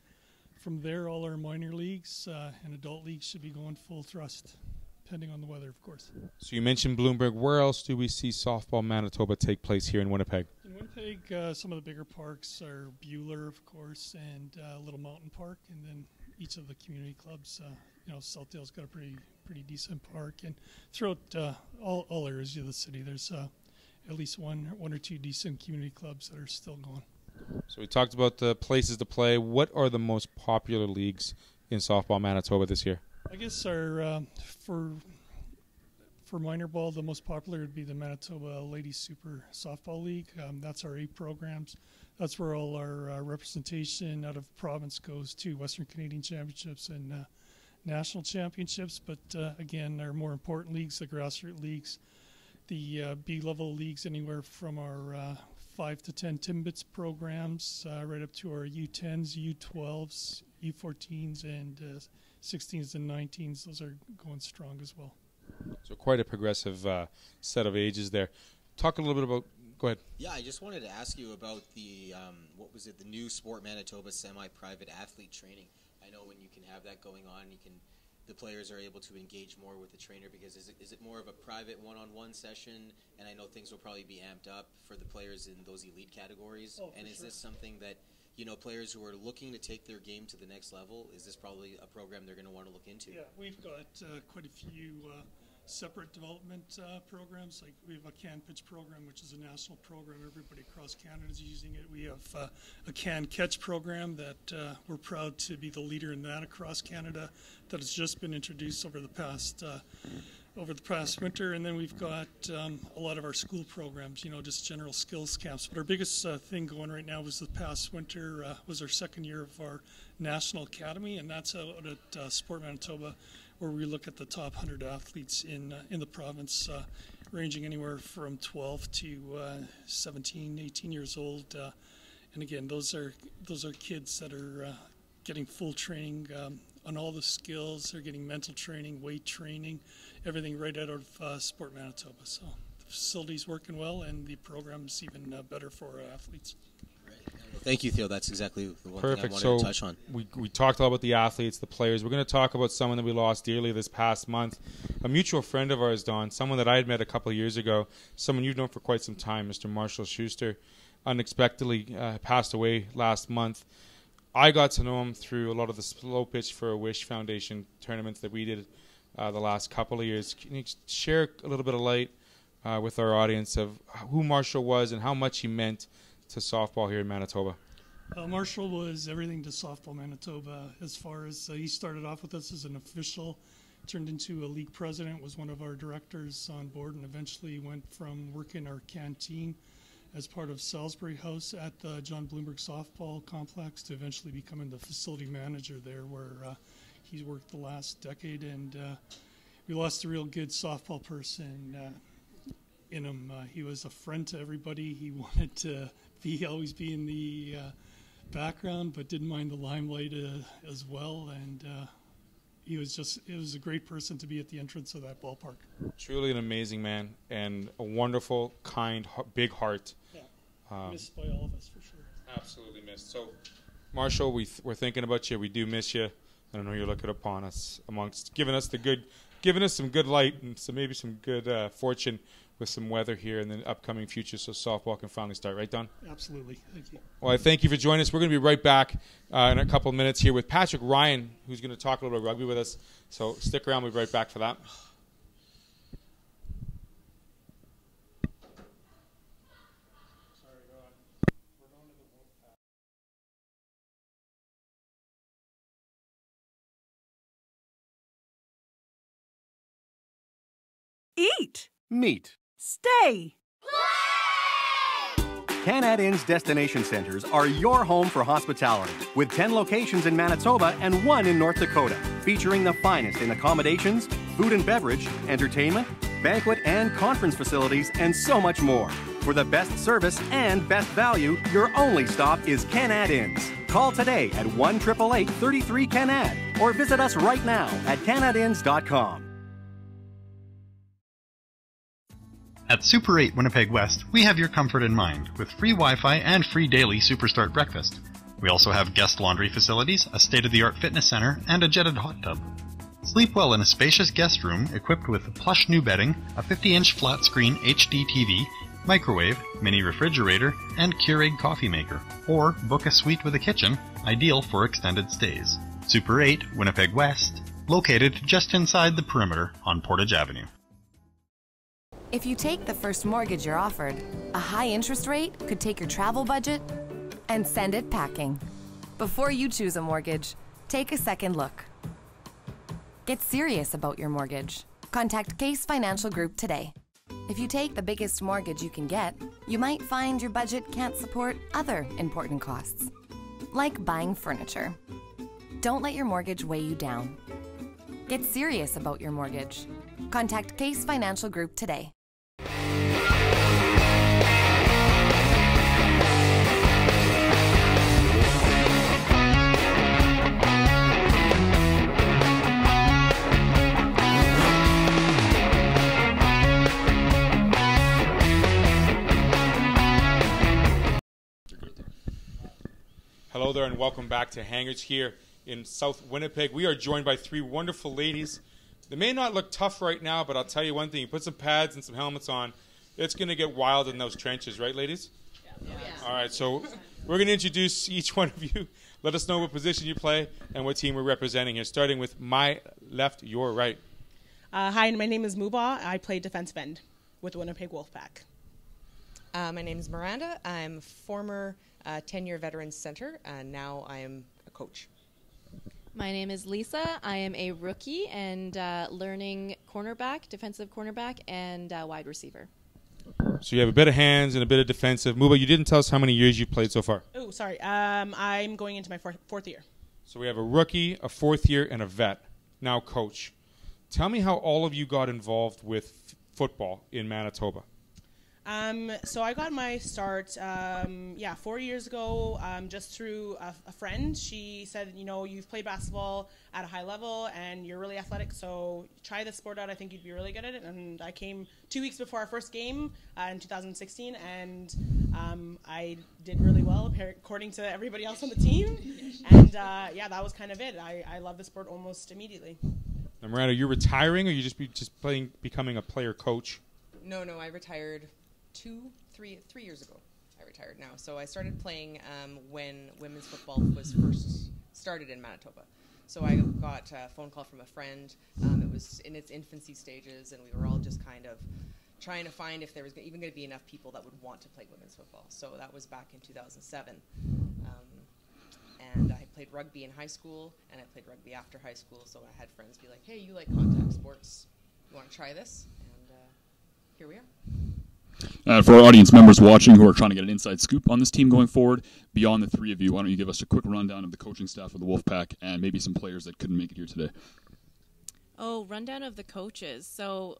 from there all our minor leagues and adult leagues should be going full thrust, depending on the weather, of course. So you mentioned Bloomberg. Where else do we see Softball Manitoba take place here in Winnipeg? In Winnipeg, some of the bigger parks are Buhler, of course, and Little Mountain Park, and then each of the community clubs. Southdale's got a pretty decent park, and throughout all areas of the city, there's at least one or two decent community clubs that are still going. So we talked about the places to play. What are the most popular leagues in Softball Manitoba this year? I guess our for minor ball, the most popular would be the Manitoba Ladies Super Softball League. That's our 8 programs. That's where all our representation out of province goes to Western Canadian Championships and national championships. But again, our more important leagues, the grassroots leagues, the B-level leagues, anywhere from our 5 to 10 Timbits programs right up to our U10s, U12s, U14s, and 16s and 19s. Those are going strong as well. So quite a progressive set of ages there. Talk a little bit about. Go ahead. Yeah, I just wanted to ask you about the the new Sport Manitoba semi-private athlete training. I know when you can have that going on, the players are able to engage more with the trainer, because is it more of a private one-on-one session? And I know things will probably be amped up for the players in those elite categories. Oh, and is this something that players who are looking to take their game to the next level, is this probably a program they're going to want to look into? Yeah, we've got quite a few separate development programs. Like we have a can pitch program, which is a national program. Everybody across Canada is using it. We have a can catch program that we're proud to be the leader in that across Canada, that has just been introduced over the past winter. And then we've got a lot of our school programs, just general skills camps. But our biggest thing going right now was the past winter was our second year of our National Academy, and that's out at Sport Manitoba, where we look at the top 100 athletes in the province, ranging anywhere from 12 to 17, 18 years old. And again, those are kids that are getting full training on all the skills. They're getting mental training, weight training, everything right out of Sport Manitoba. So the facility's working well, and the program's even better for our athletes. Thank you, Theo. That's exactly the one Perfect. thing I wanted to touch on. We talked all about the athletes, the players. We're going to talk about someone that we lost dearly this past month. A mutual friend of ours, Don, someone that I had met a couple of years ago, someone you've known for quite some time, Mr. Marshall Schuster, unexpectedly passed away last month. I got to know him through a lot of the Slow Pitch for a Wish Foundation tournaments that we did the last couple of years. Can you share a little bit of light with our audience of who Marshall was and how much he meant to softball here in Manitoba? Marshall was everything to softball Manitoba. As far as he started off with us as an official, turned into a league president, was one of our directors on board, and eventually went from working our canteen as part of Salisbury House at the John Bloomberg Softball Complex to eventually becoming the facility manager there, where he's worked the last decade. And we lost a real good softball person in him. He was a friend to everybody. He wanted to always be in the background, but didn't mind the limelight as well. And it was a great person to be at the entrance of that ballpark. Truly an amazing man and a wonderful, kind, big heart. Yeah, missed by all of us for sure. Absolutely missed. So, Marshall, we're thinking about you. We do miss you. I don't know, you're looking upon us amongst giving us some good light and maybe some good fortune with some weather here in the upcoming future, so softball can finally start. Right, Don? Absolutely. Thank you. Well, I thank you for joining us. We're going to be right back in a couple of minutes here with Patrick Ryan, who's going to talk a little bit of rugby with us. So stick around. We'll be right back for that. Eat. Meet. Stay. Canad Inn's destination centers are your home for hospitality, with 10 locations in Manitoba and 1 in North Dakota, featuring the finest in accommodations, food and beverage, entertainment, banquet and conference facilities, and so much more. For the best service and best value, your only stop is Canad Inns. Call today at 1-888-33-CANAD or visit us right now at canadinns.com. At Super 8 Winnipeg West, we have your comfort in mind with free Wi-Fi and free daily Superstart breakfast. We also have guest laundry facilities, a state-of-the-art fitness center, and a jetted hot tub. Sleep well in a spacious guest room equipped with plush new bedding, a 50-inch flat-screen HD TV, microwave, mini refrigerator, and Keurig coffee maker. Or book a suite with a kitchen, ideal for extended stays. Super 8 Winnipeg West, located just inside the perimeter on Portage Avenue. If you take the first mortgage you're offered, a high interest rate could take your travel budget and send it packing. Before you choose a mortgage, take a second look. Get serious about your mortgage. Contact Case Financial Group today. If you take the biggest mortgage you can get, you might find your budget can't support other important costs, like buying furniture. Don't let your mortgage weigh you down. Get serious about your mortgage. Contact Case Financial Group today. Hello there and welcome back to Hangers here in South Winnipeg. We are joined by 3 wonderful ladies. They may not look tough right now, but I'll tell you one thing. You put some pads and some helmets on, it's going to get wild in those trenches, right, ladies? Yeah. All right, so we're going to introduce each one of you. Let us know what position you play and what team we're representing here, starting with my left, your right. Hi, my name is Muba. I play defensive end with the Winnipeg Wolfpack. My name is Miranda. I'm former 10-year veteran center, and now I am a coach. My name is Lisa. I am a rookie and learning cornerback, defensive cornerback, and wide receiver. So you have a bit of hands and a bit of defensive. Muba, you didn't tell us how many years you've played so far. Oh, sorry. I'm going into my fourth year. So we have a rookie, a 4th year, and a vet. Now coach. Tell me how all of you got involved with football in Manitoba. So I got my start, 4 years ago, just through a friend. She said, you've played basketball at a high level and you're really athletic, so try this sport out. I think you'd be really good at it. And I came 2 weeks before our first game in 2016, and I did really well, according to everybody else on the team. And that was kind of it. I love the sport almost immediately. Now, Miranda, you're retiring, or you just becoming a player coach? No, I retired 3 years ago. I retired now. So I started playing when women's football was first started in Manitoba. So I got a phone call from a friend. It was in its infancy stages, and we were all just kind of trying to find if there was even going to be enough people that would want to play women's football. So that was back in 2007. And I played rugby in high school, and I played rugby after high school. So I had friends be like, hey, you like contact sports. You want to try this? And here we are. For our audience members watching who are trying to get an inside scoop on this team going forward, beyond the three of you, why don't you give us a quick rundown of the coaching staff of the Wolfpack and maybe some players that couldn't make it here today? Oh, rundown of the coaches. So,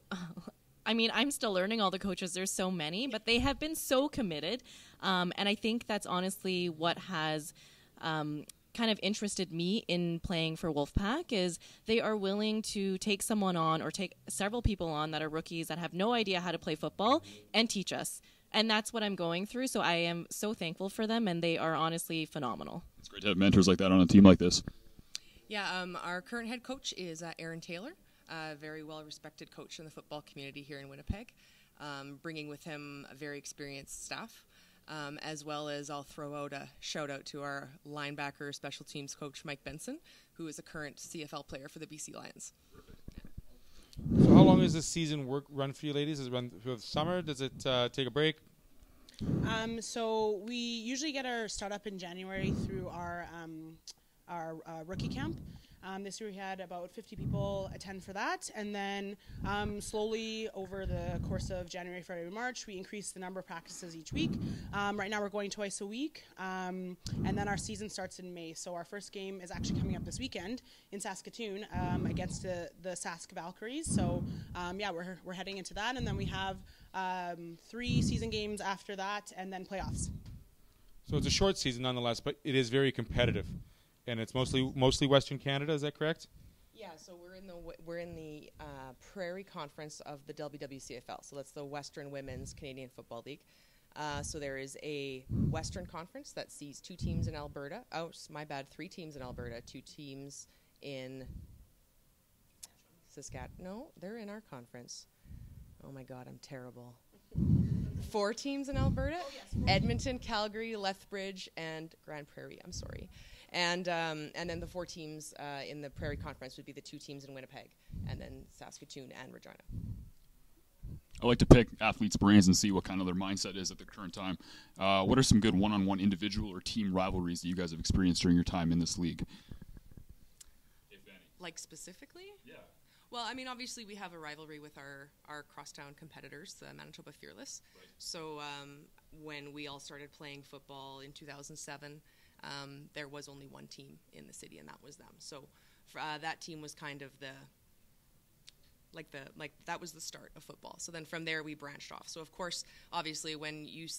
I'm still learning all the coaches. There's so many, but they have been so committed. And I think that's honestly what has kind of interested me in playing for Wolfpack is they are willing to take someone on or take several people on that are rookies that have no idea how to play football and teach us. And that's what I'm going through. So I am so thankful for them, and they are honestly phenomenal. It's great to have mentors like that on a team like this. Yeah, our current head coach is Aaron Taylor, a very well-respected coach in the football community here in Winnipeg, bringing with him a very experienced staff. As well as I'll throw out a shout-out to our linebacker special teams coach, Mike Benson, who is a current CFL player for the BC Lions. So how long is this season run for you ladies? Does it run through the summer? Does it take a break? So we usually get our start up in January through our rookie camp. This year we had about 50 people attend for that, and then slowly over the course of January, February, March, we increased the number of practices each week. Right now we're going twice a week, and then our season starts in May. So our first game is actually coming up this weekend in Saskatoon against the Sask Valkyries. So we're heading into that, and then we have 3 season games after that, and then playoffs. So it's a short season nonetheless, but it is very competitive. And it's mostly Western Canada, is that correct? Yeah, so we're in the Prairie Conference of the WWCFL. So that's the Western Women's Canadian Football League. So there is a Western Conference that sees 2 teams in Alberta. Oh, my bad, 3 teams in Alberta, 2 teams in Saskatchewan. No, they're in our conference. Oh my God, I'm terrible. 4 teams in Alberta: Edmonton, Calgary, Lethbridge, and Grand Prairie. I'm sorry. And then the 4 teams in the Prairie Conference would be the 2 teams in Winnipeg, and then Saskatoon and Regina. I like to pick athletes' brains and see what kind of their mindset is at the current time. What are some good one-on-one individual or team rivalries that you guys have experienced during your time in this league? If any. Like specifically? Yeah. Well, obviously we have a rivalry with our crosstown competitors, the Manitoba Fearless. Right. So when we all started playing football in 2007, there was only one team in the city, and that was them. So that team was kind of that was the start of football. So then from there we branched off. So of course, obviously,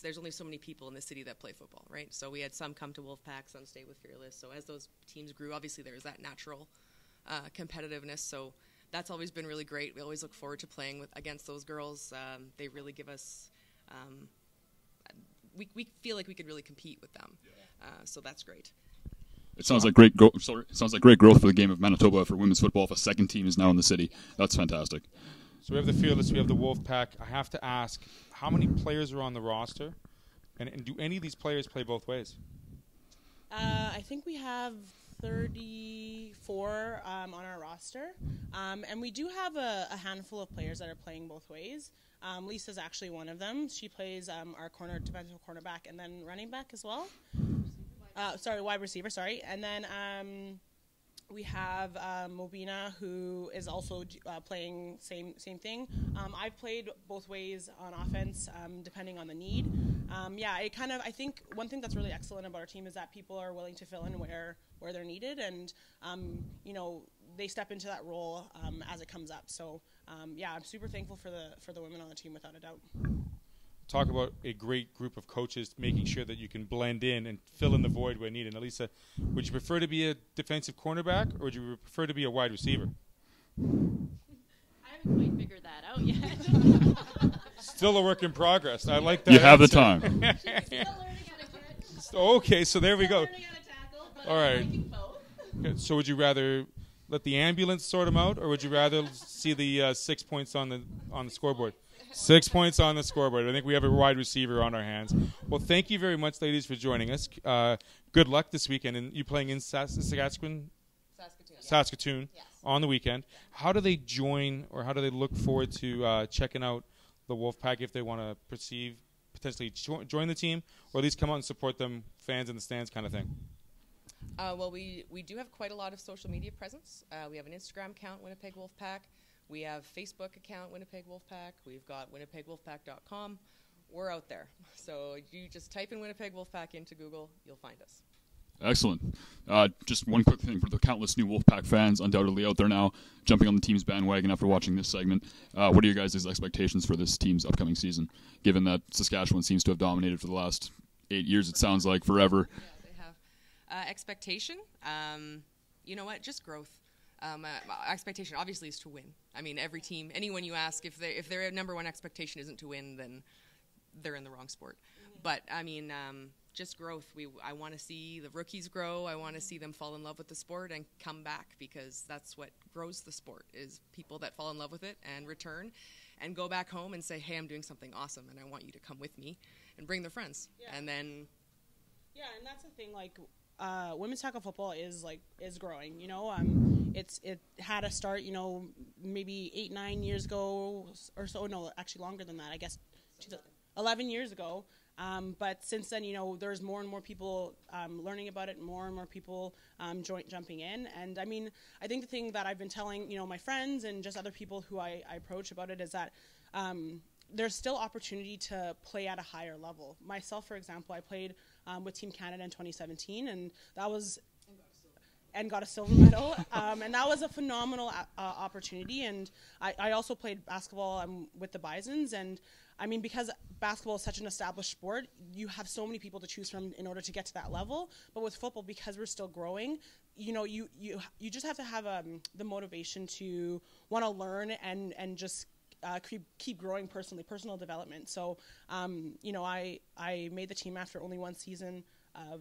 there's only so many people in the city that play football, right? So we had some come to Wolfpack, some stay with Fearless. So as those teams grew, obviously there was that natural competitiveness. So that's always been really great. We always look forward to playing against those girls. They really give us. We feel like we could really compete with them. Yeah. So that's great. It sounds like great growth. It sounds like great growth for the game of Manitoba for women's football. If a second team is now in the city, that's fantastic. So we have the Fearless, we have the Wolfpack. I have to ask, how many players are on the roster, and do any of these players play both ways? I think we have 34 on our roster, and we do have a handful of players that are playing both ways. Lisa's actually one of them. She plays our defensive cornerback and then running back as well. Wide receiver, sorry. And then we have Mobina, who is also playing same thing. I've played both ways on offense, depending on the need. I think one thing that's really excellent about our team is that people are willing to fill in where they're needed, and they step into that role as it comes up. So I'm super thankful for the women on the team, without a doubt. talk about a great group of coaches making sure that you can blend in and fill in the void when needed. Elisa, would you prefer to be a defensive cornerback or would you prefer to be a wide receiver? I haven't quite figured that out yet. Still a work in progress. I like that. You have the answer. time. Still learning how to catch. Okay, so there we go. Learning how to tackle, but All I'm right. liking both. Okay, so would you rather let the ambulance sort them out, or would you rather see the 6 points on the scoreboard? 6 points on the scoreboard. I think we have a wide receiver on our hands. Well, thank you very much, ladies, for joining us. Good luck this weekend. And you playing in Saskatoon? Saskatoon Yes. On the weekend. How do they join, or how do they look forward to checking out the Wolfpack if they want to potentially join the team, or at least come out and support them, fans in the stands kind of thing? Well, we do have quite a lot of social media presence. We have an Instagram account, Winnipeg Wolfpack. We have Facebook account, Winnipeg Wolfpack. We've got winnipegwolfpack.com. We're out there. So you just type in Winnipeg Wolfpack into Google, you'll find us. Excellent. Just one quick thing for the countless new Wolfpack fans undoubtedly out there now, jumping on the team's bandwagon after watching this segment. What are your guys' expectations for this team's upcoming season, given that Saskatchewan seems to have dominated for the last 8 years, it sounds like, forever? Yeah, they have. Expectation, you know what, just growth. Expectation obviously is to win. I mean, every team, anyone you ask, if their number one expectation isn't to win, then they're in the wrong sport. Mm-hmm. But I mean, just growth. I want to see the rookies grow. I want to see them fall in love with the sport and come back, because that's what grows the sport, is people that fall in love with it and return and go back home and say, hey, I'm doing something awesome and I want you to come with me, and bring their friends. Yeah. And then and that's the thing, like, women's tackle football is growing, you know. It had a start, you know, maybe 8-9 years ago or so. No, actually longer than that, I guess 11 years ago. But since then, you know, there's more and more people learning about it, more and more people jumping in. And I mean, I think the thing that I've been telling, you know, my friends and just other people who I approach about it is that there's still opportunity to play at a higher level. Myself, for example, I played with Team Canada in 2017, and that was and got a silver medal, and that was a phenomenal opportunity. And I also played basketball with the Bisons, and I mean, because basketball is such an established sport, you have so many people to choose from in order to get to that level. But with football, because we're still growing, you know, you just have to have the motivation to want to learn and just keep growing personally, personal development. So, you know, I made the team after only one season of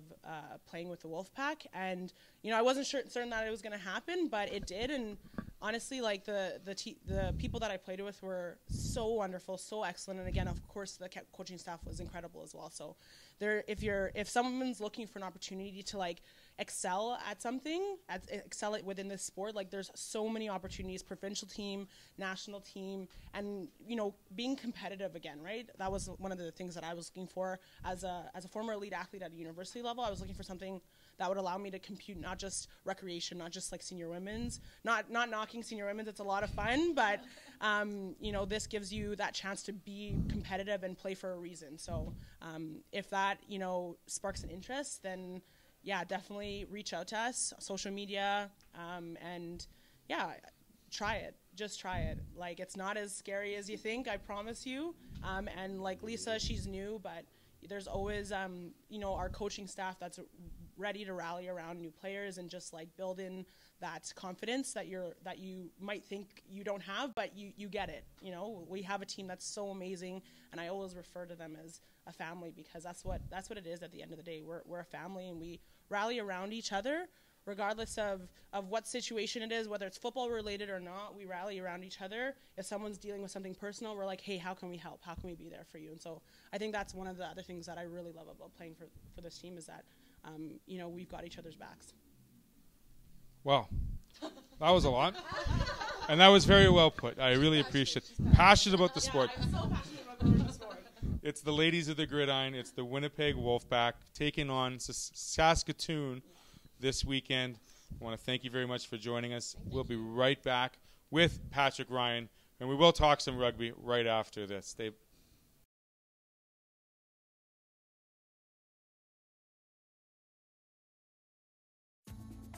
playing with the Wolfpack, and you know, I wasn't certain that it was going to happen, but it did. And honestly, like the people that I played with were so wonderful, so excellent, and again, of course, the coaching staff was incredible as well. So, if someone's looking for an opportunity to like excel at something, excel it within this sport, like there's so many opportunities: provincial team, national team, and you know, being competitive again, right? That was one of the things that I was looking for as a former elite athlete at a university level. I was looking for something that would allow me to compete, not just recreation, not just like senior women's, not knocking senior women's. It's a lot of fun, but you know, this gives you that chance to be competitive and play for a reason. So if that, you know, sparks an interest, then yeah, definitely reach out to us, social media, and yeah, try it. Just try it. Like, it's not as scary as you think, I promise you. And like Lisa, she's new, but there's always, you know, our coaching staff that's ready to rally around new players and just like build in that confidence that you might think you don't have, but you get it. You know, we have a team that's so amazing, and I always refer to them as a family, because that's what it is at the end of the day. We're a family, and we rally around each other regardless of what situation it is, whether it's football related or not. We rally around each other. If someone's dealing with something personal, we're like, hey, how can we help? How can we be there for you? And so I think that's one of the other things that I really love about playing for this team, is that you know, we've got each other's backs. Wow, that was a lot, and that was very well put. I really appreciate it. Passionate about the sport. I'm so passionate about the sport. It's the ladies of the gridiron. It's the Winnipeg Wolfpack taking on Saskatoon this weekend. I want to thank you very much for joining us. We'll be right back with Patrick Ryan, and we will talk some rugby right after this.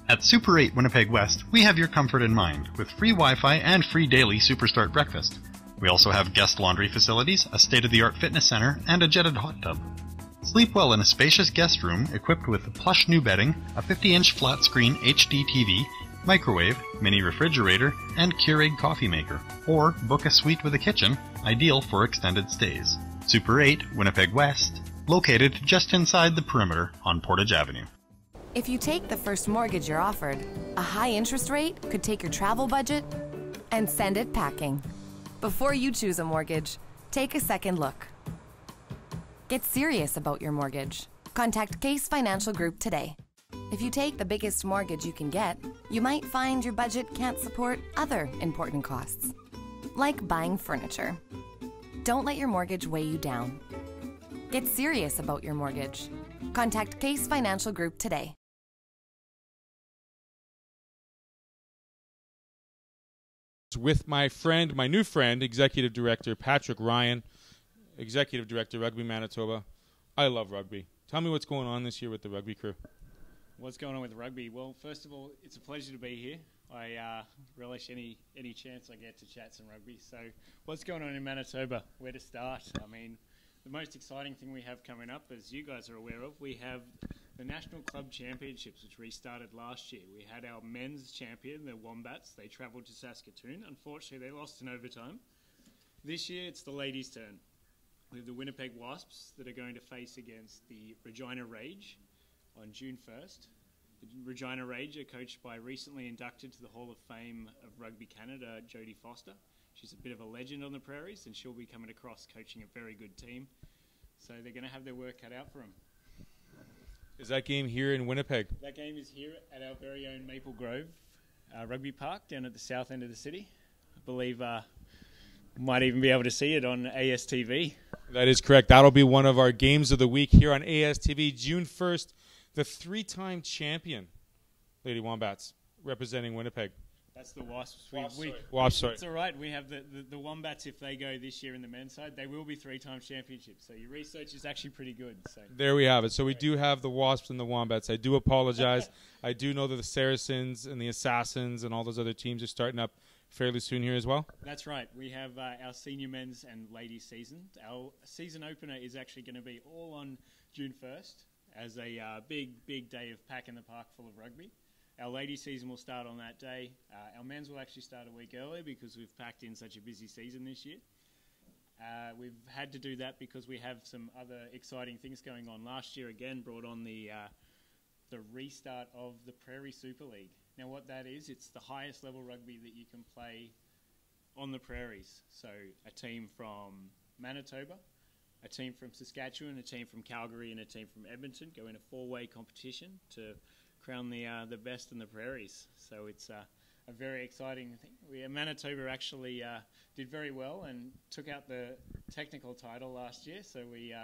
At Super 8 Winnipeg West, we have your comfort in mind with free Wi-Fi and free daily Superstart breakfast. We also have guest laundry facilities, a state-of-the-art fitness center, and a jetted hot tub. Sleep well in a spacious guest room equipped with plush new bedding, a 50-inch flat-screen HD TV, microwave, mini refrigerator, and Keurig coffee maker. Or book a suite with a kitchen, ideal for extended stays. Super 8, Winnipeg West, located just inside the perimeter on Portage Avenue. If you take the first mortgage you're offered, a high interest rate could take your travel budget and send it packing. Before you choose a mortgage, take a second look. Get serious about your mortgage. Contact Case Financial Group today. If you take the biggest mortgage you can get, you might find your budget can't support other important costs, like buying furniture. Don't let your mortgage weigh you down. Get serious about your mortgage. Contact Case Financial Group today. With my friend, my new friend, Executive Director Patrick Ryan, Executive Director, Rugby Manitoba. I love rugby. Tell me what's going on this year with the rugby crew. What's going on with rugby? Well, first of all, it's a pleasure to be here. I relish any chance I get to chat some rugby. So what's going on in Manitoba? Where to start? I mean, the most exciting thing we have coming up, as you guys are aware of, we have the National Club Championships, which restarted last year. We had our men's champion, the Wombats. They travelled to Saskatoon. Unfortunately, they lost in overtime. This year, it's the ladies' turn. We have the Winnipeg Wasps that are going to face against the Regina Rage on June 1st. The Regina Rage are coached by recently inducted to the Hall of Fame of Rugby Canada, Jodie Foster. She's a bit of a legend on the prairies, and she'll be coming across coaching a very good team. So they're going to have their work cut out for them. Is that game here in Winnipeg? That game is here at our very own Maple Grove Rugby Park down at the south end of the city. I believe might even be able to see it on ASTV. That is correct. That'll be one of our games of the week here on ASTV. June 1st, the three-time champion Lady Wombats representing Winnipeg. That's the Wasps. Wasps, sorry. It's all right. We have the Wombats, if they go this year in the men's side, they will be three-time championships. So your research is actually pretty good. So there we have it. So we do have the Wasps and the Wombats. I do apologize. I do know that the Saracens and the Assassins and all those other teams are starting up fairly soon here as well. That's right. We have our senior men's and ladies season. Our season opener is actually going to be all on June 1st as a big day of pack in the park full of rugby. Our ladies season will start on that day. Our men's will actually start a week earlier because we've packed in such a busy season this year. We've had to do that because we have some other exciting things going on. Last year, again, brought on the restart of the Prairie Super League. Now, what that is, it's the highest level rugby that you can play on the prairies. So a team from Manitoba, a team from Saskatchewan, a team from Calgary, and a team from Edmonton go in a four-way competition to crown the best in the prairies. So it's a very exciting thing. Manitoba actually did very well and took out the technical title last year. So we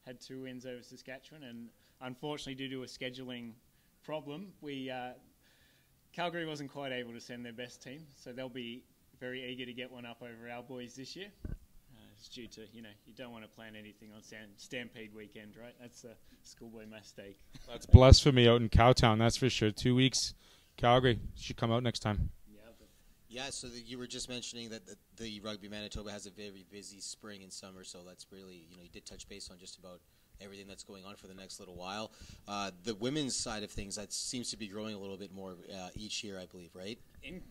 had 2 wins over Saskatchewan, and unfortunately, due to a scheduling problem, Calgary wasn't quite able to send their best team. So they'll be very eager to get one up over our boys this year. It's due to, you don't want to plan anything on Stampede weekend, right? That's a schoolboy mistake. That's blasphemy out in Cowtown, that's for sure. 2 weeks, Calgary should come out next time. Yeah, so you were just mentioning that the Rugby Manitoba has a very busy spring and summer, so that's really, you did touch base on just about everything that's going on for the next little while. The women's side of things, that seems to be growing a little bit more each year, I believe, right?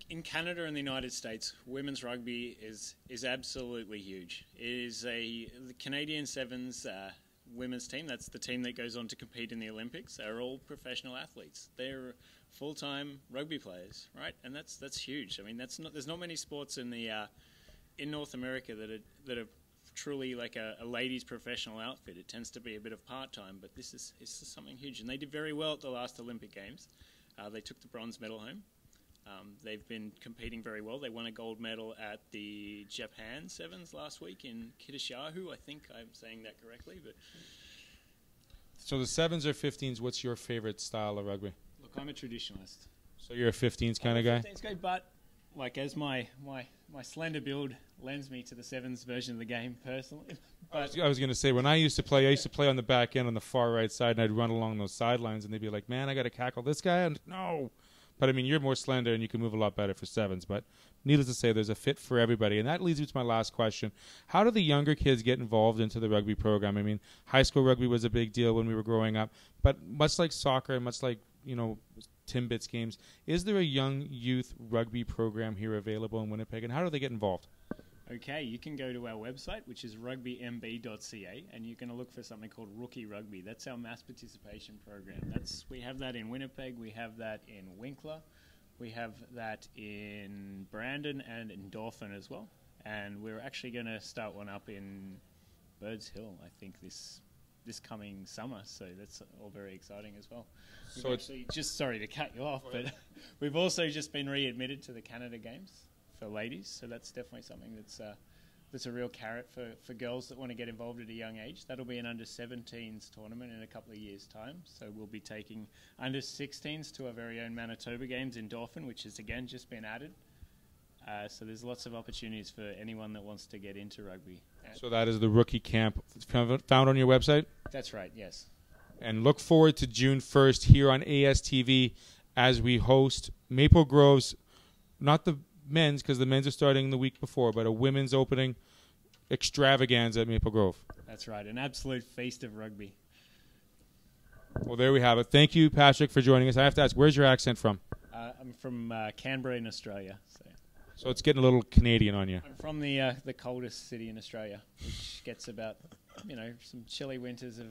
In Canada and the United States, women's rugby is absolutely huge. It is the Canadian Sevens women's team. That's the team that goes on to compete in the Olympics. Are all professional athletes. They're full-time rugby players, right? And that's huge. I mean, there's not many sports in North America that are truly like a ladies' professional outfit. It tends to be a bit of part-time, but this is something huge. And they did very well at the last Olympic Games. They took the bronze medal home. They've been competing very well. They won a gold medal at the Japan Sevens last week in Kitashahu. I think I'm saying that correctly. But so the Sevens or 15s, what's your favorite style of rugby? Look, I'm a traditionalist. So you're a 15s kind of guy? 15s guy, but as my slender build lends me to the Sevens version of the game personally. But I was going to say, when I used to play on the back end on the far right side, and I'd run along those sidelines, and they'd be like, man, I got to cackle this guy. And no, But, I mean, you're more slender and you can move a lot better for sevens. But needless to say, there's a fit for everybody. And that leads me to my last question. How do the younger kids get involved into the rugby program? I mean, high school rugby was a big deal when we were growing up. But much like soccer and much like, Timbits games, is there a young youth rugby program here available in Winnipeg? And how do they get involved? Okay, you can go to our website, which is rugbymb.ca, and you're going to look for something called Rookie Rugby. That's our mass participation program. We have that in Winnipeg, we have that in Winkler, we have that in Brandon and in Dauphin as well. And we're actually going to start one up in Birds Hill, I think, this coming summer. So that's all very exciting as well. So it's just, sorry to cut you off, but we've also just been readmitted to the Canada Games for ladies, so that's definitely something that's a real carrot for girls that want to get involved at a young age. That'll be an under-17s tournament in a couple of years' time, so we'll be taking under-16s to our very own Manitoba Games in Dauphin, which has again just been added. So there's lots of opportunities for anyone that wants to get into rugby. So that is the rookie camp found on your website? That's right, yes. And look forward to June 1st here on ASTV as we host Maple Grove's, not the men's, because the men's are starting the week before, but a women's opening extravaganza at Maple Grove. That's right, an absolute feast of rugby. Well, there we have it. Thank you, Patrick, for joining us. I have to ask, where's your accent from? I'm from Canberra in Australia. So it's getting a little Canadian on you. I'm from the coldest city in Australia, which gets about, some chilly winters of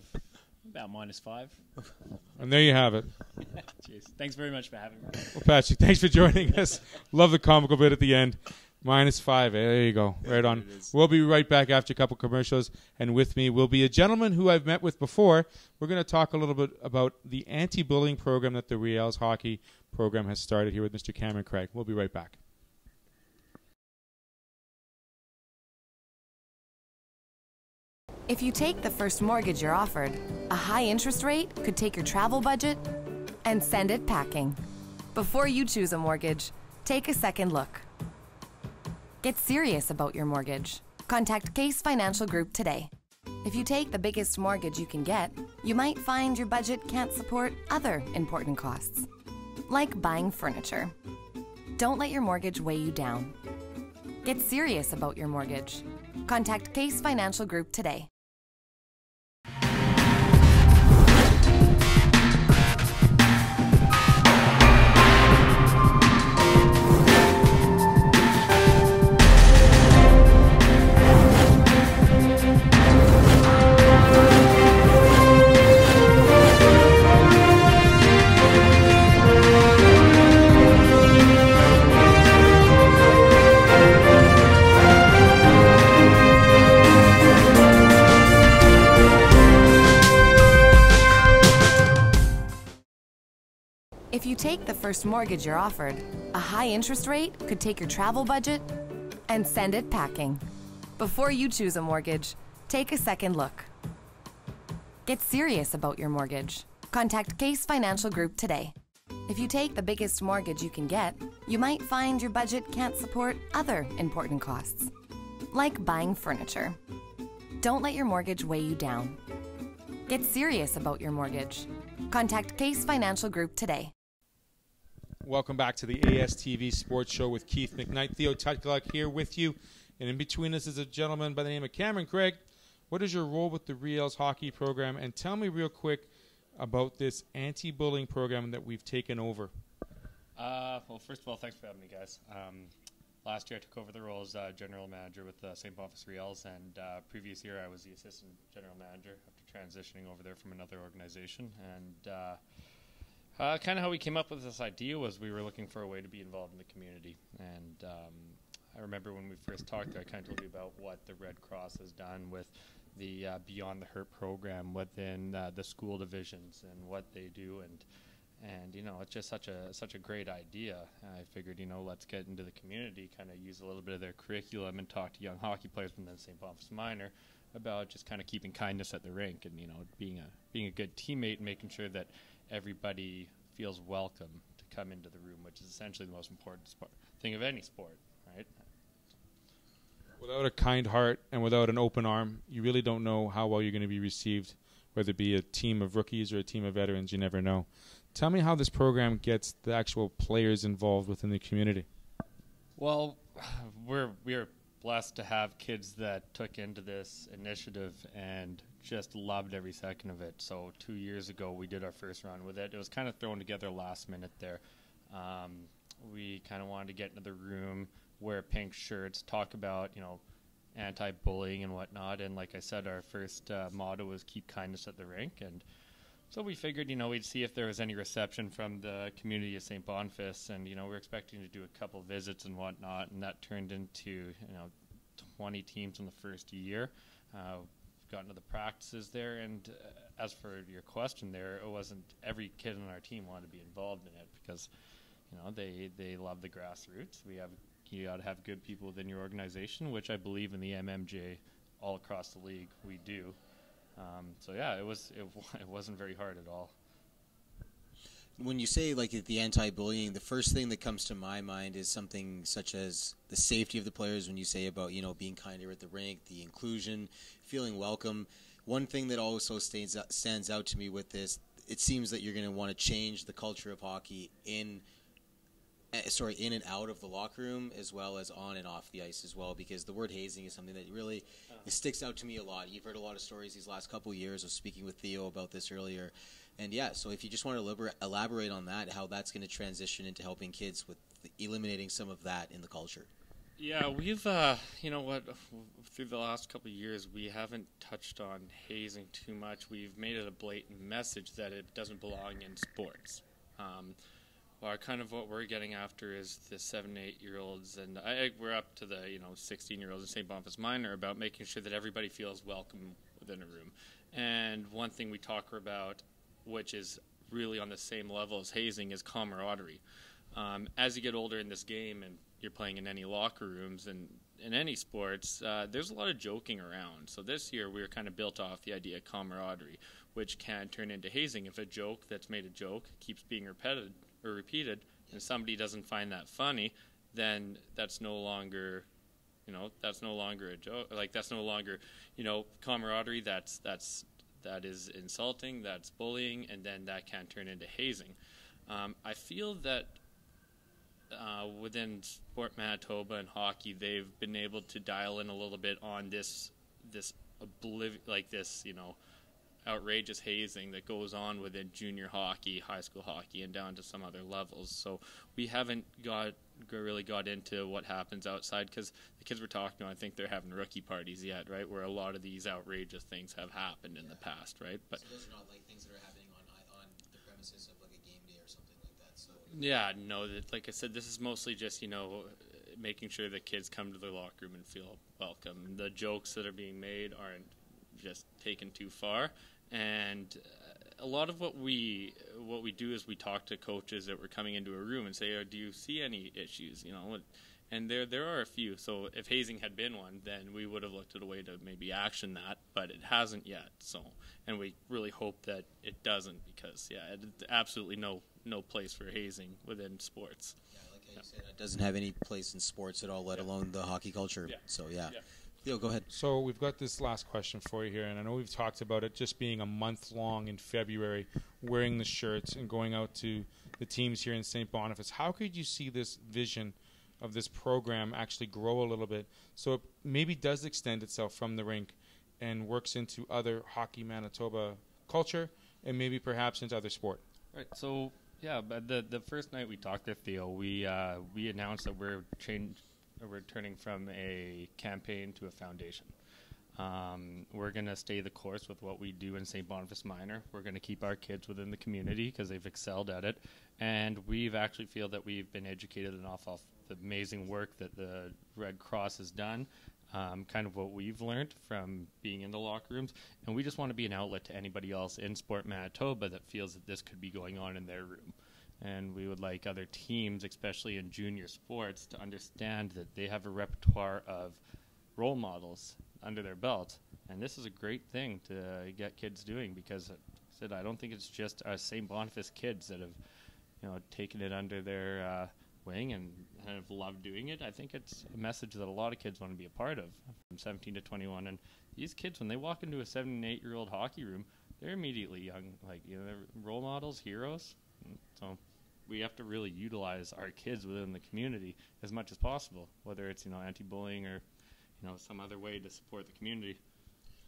about -5. And there you have it. Cheers. Thanks very much for having me. Well, Patrick, thanks for joining us. Love the comical bit at the end. -5. There you go. Right on. We'll be right back after a couple commercials. And with me will be a gentleman who I've met with before. We're going to talk a little bit about the anti-bullying program that the Riel's hockey program has started here with Mr. Cameron Craig. We'll be right back. If you take the first mortgage you're offered, a high interest rate could take your travel budget and send it packing. Before you choose a mortgage, take a second look. Get serious about your mortgage. Contact Case Financial Group today. If you take the biggest mortgage you can get, you might find your budget can't support other important costs, like buying furniture. Don't let your mortgage weigh you down. Get serious about your mortgage. Contact Case Financial Group today. If you take the first mortgage you're offered, a high interest rate could take your travel budget and send it packing. Before you choose a mortgage, take a second look. Get serious about your mortgage. Contact Case Financial Group today. If you take the biggest mortgage you can get, you might find your budget can't support other important costs, like buying furniture. Don't let your mortgage weigh you down. Get serious about your mortgage. Contact Case Financial Group today. Welcome back to the ASTV Sports Show with Keith McKnight. Theo Tutkaluk here with you. And in between us is a gentleman by the name of Cameron Craig. What is your role with the Riel's hockey program? And tell me real quick about this anti-bullying program that we've taken over. Well, first of all, thanks for having me, guys. Last year I took over the role as general manager with St. Boniface Riel's, and previous year I was the assistant general manager after transitioning over there from another organization. And kind of how we came up with this idea was we were looking for a way to be involved in the community. And I remember when we first talked, I kind of told you about what the Red Cross has done with the Beyond the Hurt program within the school divisions and what they do. And you know, it's just such a great idea. I figured, you know, let's get into the community, kind of use a little bit of their curriculum and talk to young hockey players from the St. Boniface Minor about just kind of keeping kindness at the rink and, you know, being a good teammate and making sure that everybody feels welcome to come into the room, which is essentially the most important thing of any sport, right? Without a kind heart and without an open arm, you really don't know how well you're going to be received whether it be a team of rookies or a team of veterans. You never know. Tell me how this program gets the actual players involved within the community. Well, we're blessed to have kids that took into this initiative and just loved every second of it. So 2 years ago, we did our first run with it. It was kind of thrown together last minute there. We kind of wanted to get into the room, wear pink shirts, talk about, anti-bullying and whatnot. And like I said, our first motto was keep kindness at the rink. And so we figured, we'd see if there was any reception from the community of St. Boniface. And, we're expecting to do a couple visits and whatnot. And that turned into, 20 teams in the first year. Got into the practices there. And as for your question there, it wasn't every kid on our team wanted to be involved in it because, they love the grassroots. You got to have good people within your organization, which I believe in the MMJ all across the league we do. It wasn't very hard at all. When you say like the anti-bullying, the first thing that comes to my mind is something such as the safety of the players. When you say about being kinder at the rink, the inclusion, feeling welcome. One thing that also stands out to me with this, it seems that you're going to want to change the culture of hockey in and out of the locker room as well as on and off the ice as well, because the word hazing is something that really it sticks out to me a lot. You've heard a lot of stories these last couple of years. I was speaking with Theo about this earlier. And so if you just want to elaborate on that, how that's going to transition into helping kids with eliminating some of that in the culture. Yeah, we've, through the last couple of years, we haven't touched on hazing too much. We've made it a blatant message that it doesn't belong in sports. What we're getting after is the 7 and 8-year-olds, and we're up to the 16-year-olds in St. Boniface Minor about making sure that everybody feels welcome within a room. And one thing we talk about, which is really on the same level as hazing, is camaraderie. As you get older in this game and you're playing in any locker rooms and in any sports, there's a lot of joking around. So this year we were kind of built off the idea of camaraderie, which can turn into hazing. If a joke that's made a joke keeps being repeated and somebody doesn't find that funny, then that's no longer a joke. Like, that's no longer camaraderie. That is insulting, that's bullying, and then that can turn into hazing. I feel that within Sport Manitoba and hockey, they've been able to dial in a little bit on this outrageous hazing that goes on within junior hockey, high school hockey, and down to some other levels. So we haven't really got into what happens outside, because the kids we're talking to, I think they're having rookie parties yet, right, where a lot of these outrageous things have happened in the past, right? But so those are not like things that are happening on the premises of like a game day or something like that. So yeah, no, like I said, this is mostly just making sure that kids come to their locker room and feel welcome. The jokes that are being made aren't just taken too far. And a lot of what we do is we talk to coaches that were coming into a room and say, do you see any issues? And there are a few. So if hazing had been one, then we would have looked at a way to maybe action that, but it hasn't yet. So, and we really hope that it doesn't, because it's absolutely no place for hazing within sports. Yeah, like you said, it doesn't have any place in sports at all, let alone the hockey culture. So Theo, go ahead. So we've got this last question for you here, and I know we've talked about it just being a month long in February, wearing the shirts and going out to the teams here in St. Boniface. How could you see this vision of this program actually grow a little bit so it maybe does extend itself from the rink and works into other Hockey Manitoba culture and maybe perhaps into other sport? Right. So but the first night we talked to Theo, we announced that we're turning from a campaign to a foundation. We're going to stay the course with what we do in St. Boniface Minor. We're going to keep our kids within the community because they've excelled at it. And we've actually feel that we've been educated enough off the amazing work that the Red Cross has done, kind of what we've learned from being in the locker rooms. And we just want to be an outlet to anybody else in Sport Manitoba that feels that this could be going on in their room. And we would like other teams, especially in junior sports, to understand that they have a repertoire of role models under their belt. And this is a great thing to get kids doing, because I don't think it's just us St. Boniface kids that have taken it under their wing and have loved doing it. I think it's a message that a lot of kids want to be a part of from 17 to 21. And these kids, when they walk into a 7 and 8-year-old hockey room, they're immediately young, like, you know, they're role models, heroes. So we have to really utilize our kids within the community as much as possible, whether it's, you know, anti-bullying or, you know, some other way to support the community.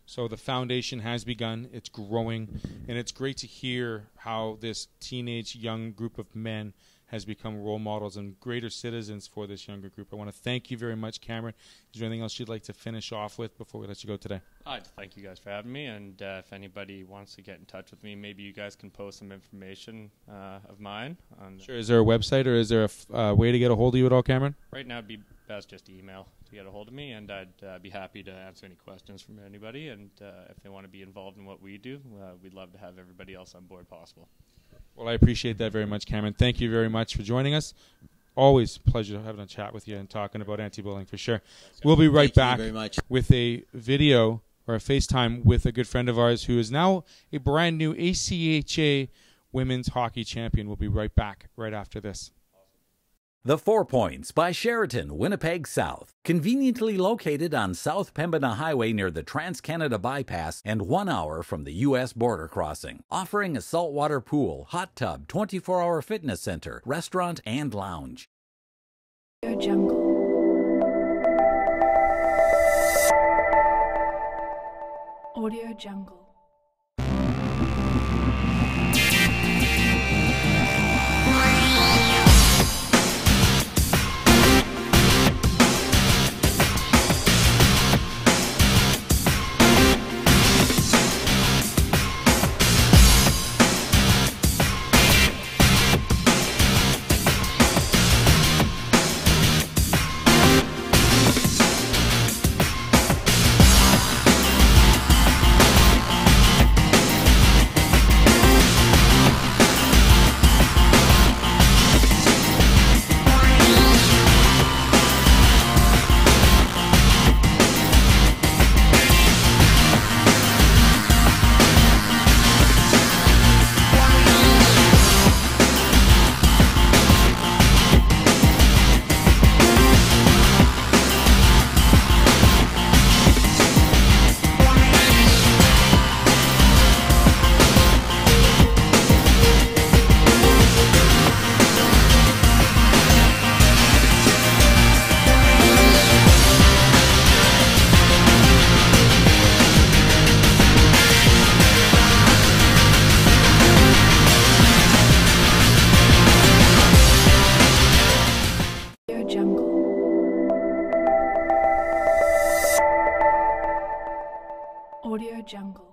So the foundation has begun. It's growing, and it's great to hear how this teenage young group of men has become role models and greater citizens for this younger group. I want to thank you very much, Cameron. Is there anything else you'd like to finish off with before we let you go today? I'd thank you guys for having me, and if anybody wants to get in touch with me, maybe you guys can post some information of mine. Sure. Is there a website, or is there a way to get a hold of you at all, Cameron? Right now, it'd be best just email to get a hold of me, and I'd be happy to answer any questions from anybody, and if they want to be involved in what we do, we'd love to have everybody else on board possible. Well, I appreciate that very much, Cameron. Thank you very much for joining us. Always a pleasure having a chat with you and talking about anti-bullying for sure. We'll be right back with a video or a FaceTime with a good friend of ours who is now a brand new ACHA women's hockey champion. We'll be right back right after this. The 4 Points by Sheraton, Winnipeg South. Conveniently located on South Pembina Highway near the Trans-Canada Bypass and 1 hour from the U.S. border crossing. Offering a saltwater pool, hot tub, 24-hour fitness center, restaurant, and lounge. Audio Jungle. Audio Jungle. Audio Jungle.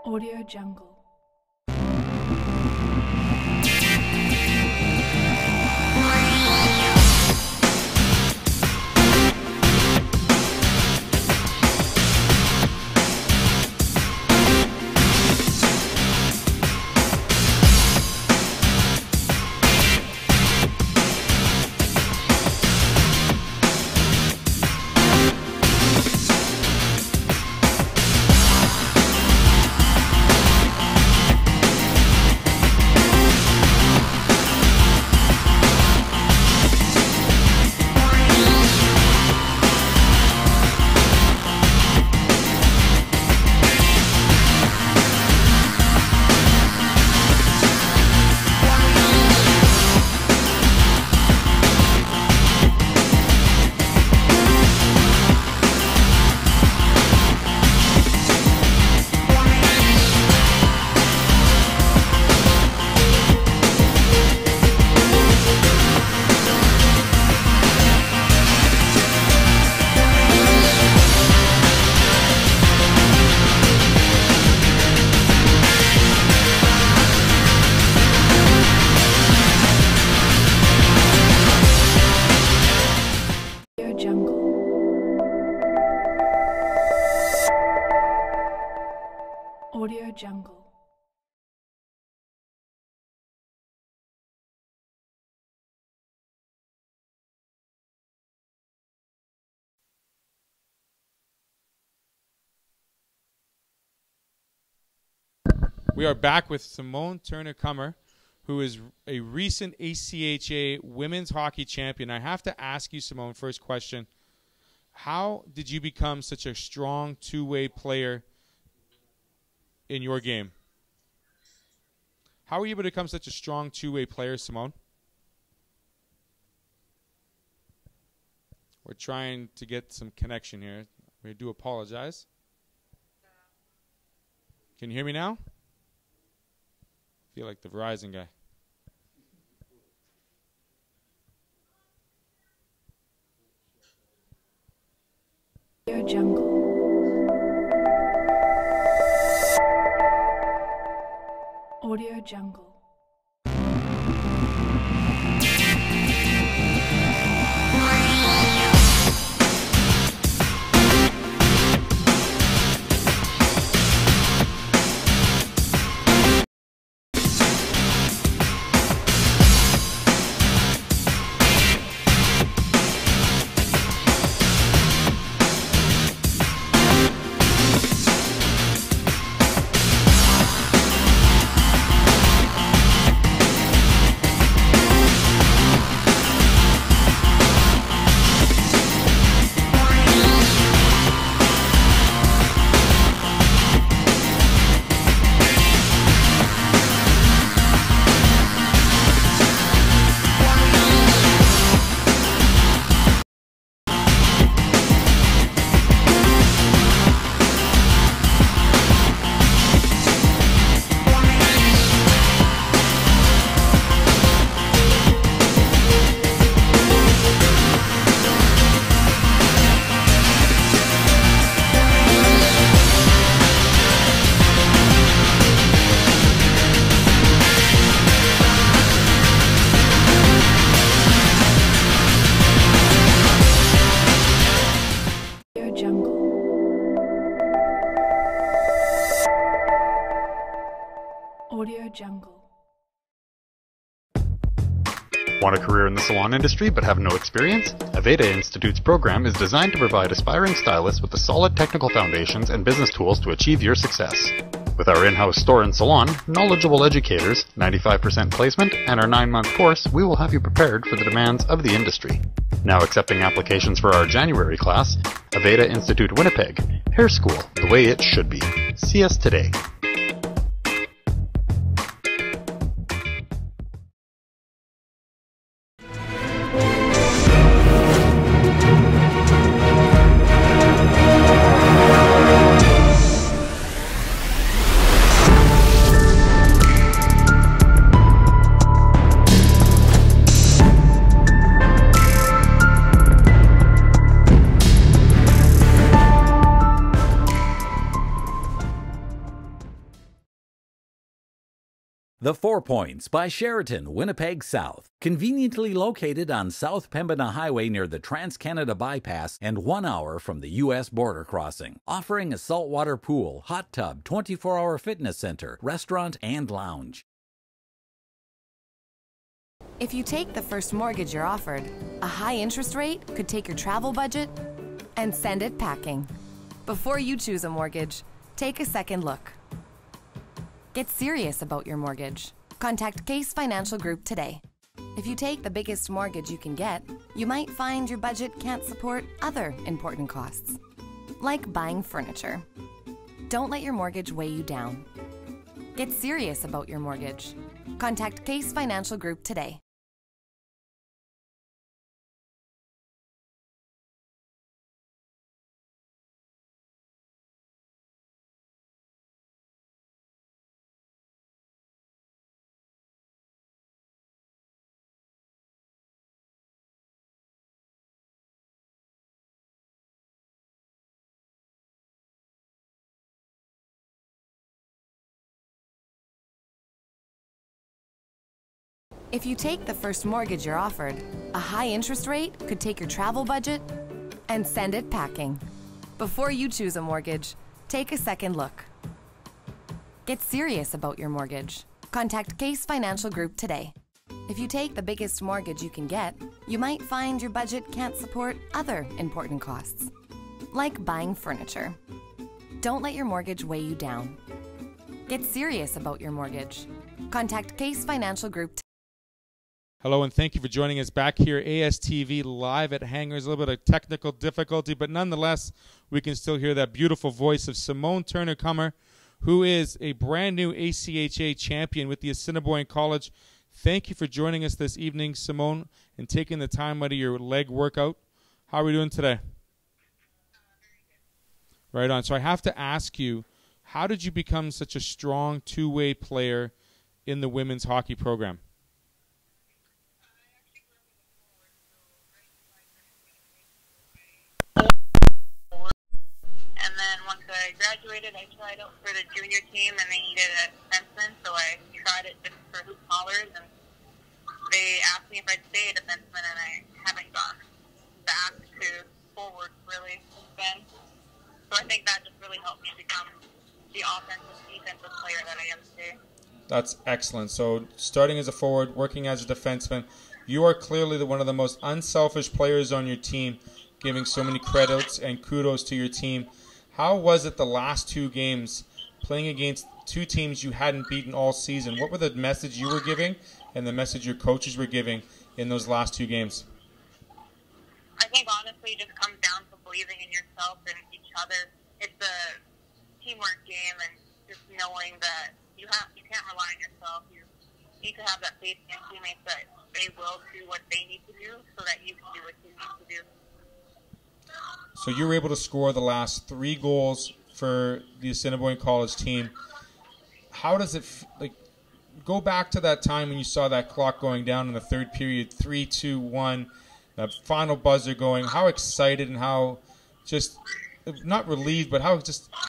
Audio Jungle. We are back with Simone Turner-Cummer, who is a recent ACHA women's hockey champion. I have to ask you, Simone, first question. How did you become such a strong two-way player in your game? How were you able to become such a strong two-way player, Simone? We're trying to get some connection here. We do apologize. Can you hear me now? I feel like the Verizon guy. Audio Jungle. Audio Jungle. Audio Jungle. Want a career in the salon industry but have no experience? Aveda Institute's program is designed to provide aspiring stylists with the solid technical foundations and business tools to achieve your success. With our in-house store and salon, knowledgeable educators, 95% placement, and our 9-month course, we will have you prepared for the demands of the industry. Now accepting applications for our January class, Aveda Institute Winnipeg, Hair School, the way it should be. See us today. The 4 Points by Sheraton, Winnipeg South. Conveniently located on South Pembina Highway near the Trans-Canada Bypass and 1 hour from the U.S. border crossing. Offering a saltwater pool, hot tub, 24-hour fitness center, restaurant, and lounge. If you take the first mortgage you're offered, a high interest rate could take your travel budget and send it packing. Before you choose a mortgage, take a second look. Get serious about your mortgage. Contact Case Financial Group today. If you take the biggest mortgage you can get, you might find your budget can't support other important costs, like buying furniture. Don't let your mortgage weigh you down. Get serious about your mortgage. Contact Case Financial Group today. If you take the first mortgage you're offered, a high interest rate could take your travel budget and send it packing. Before you choose a mortgage, take a second look. Get serious about your mortgage. Contact Case Financial Group today. If you take the biggest mortgage you can get, you might find your budget can't support other important costs, like buying furniture. Don't let your mortgage weigh you down. Get serious about your mortgage. Contact Case Financial Group. Hello, and thank you for joining us back here, ASTV live at Hangers. A little bit of technical difficulty, but nonetheless, we can still hear that beautiful voice of Simone Turner-Cummer, who is a brand new ACHA champion with the Assiniboine College. Thank you for joining us this evening, Simone, and taking the time out of your leg workout. How are we doing today? Right on. So I have to ask you, how did you become such a strong two-way player in the women's hockey program? And then once I graduated, I tried out for the junior team, and they needed a defenseman, so I tried it just for hoop haulers, and they asked me if I'd stay a defenseman, and I haven't gone back to forward really since then. So I think that just really helped me become the offensive, defensive player that I am today. That's excellent. So starting as a forward, working as a defenseman, you are clearly one of the most unselfish players on your team, giving so many credits and kudos to your team. How was it the last two games, playing against two teams you hadn't beaten all season? What were the message you were giving and the message your coaches were giving in those last two games? I think honestly it just comes down to believing in yourself and each other. It's a teamwork game, and just knowing that you can't rely on yourself. You need to have that faith in your teammates that they will do what they need to do so that you can do what you need to do. So you were able to score the last 3 goals for the Assiniboine College team. How does it go back to that time when you saw that clock going down in the third period, 3, 2, 1, the final buzzer going? How excited and how just not relieved, but how just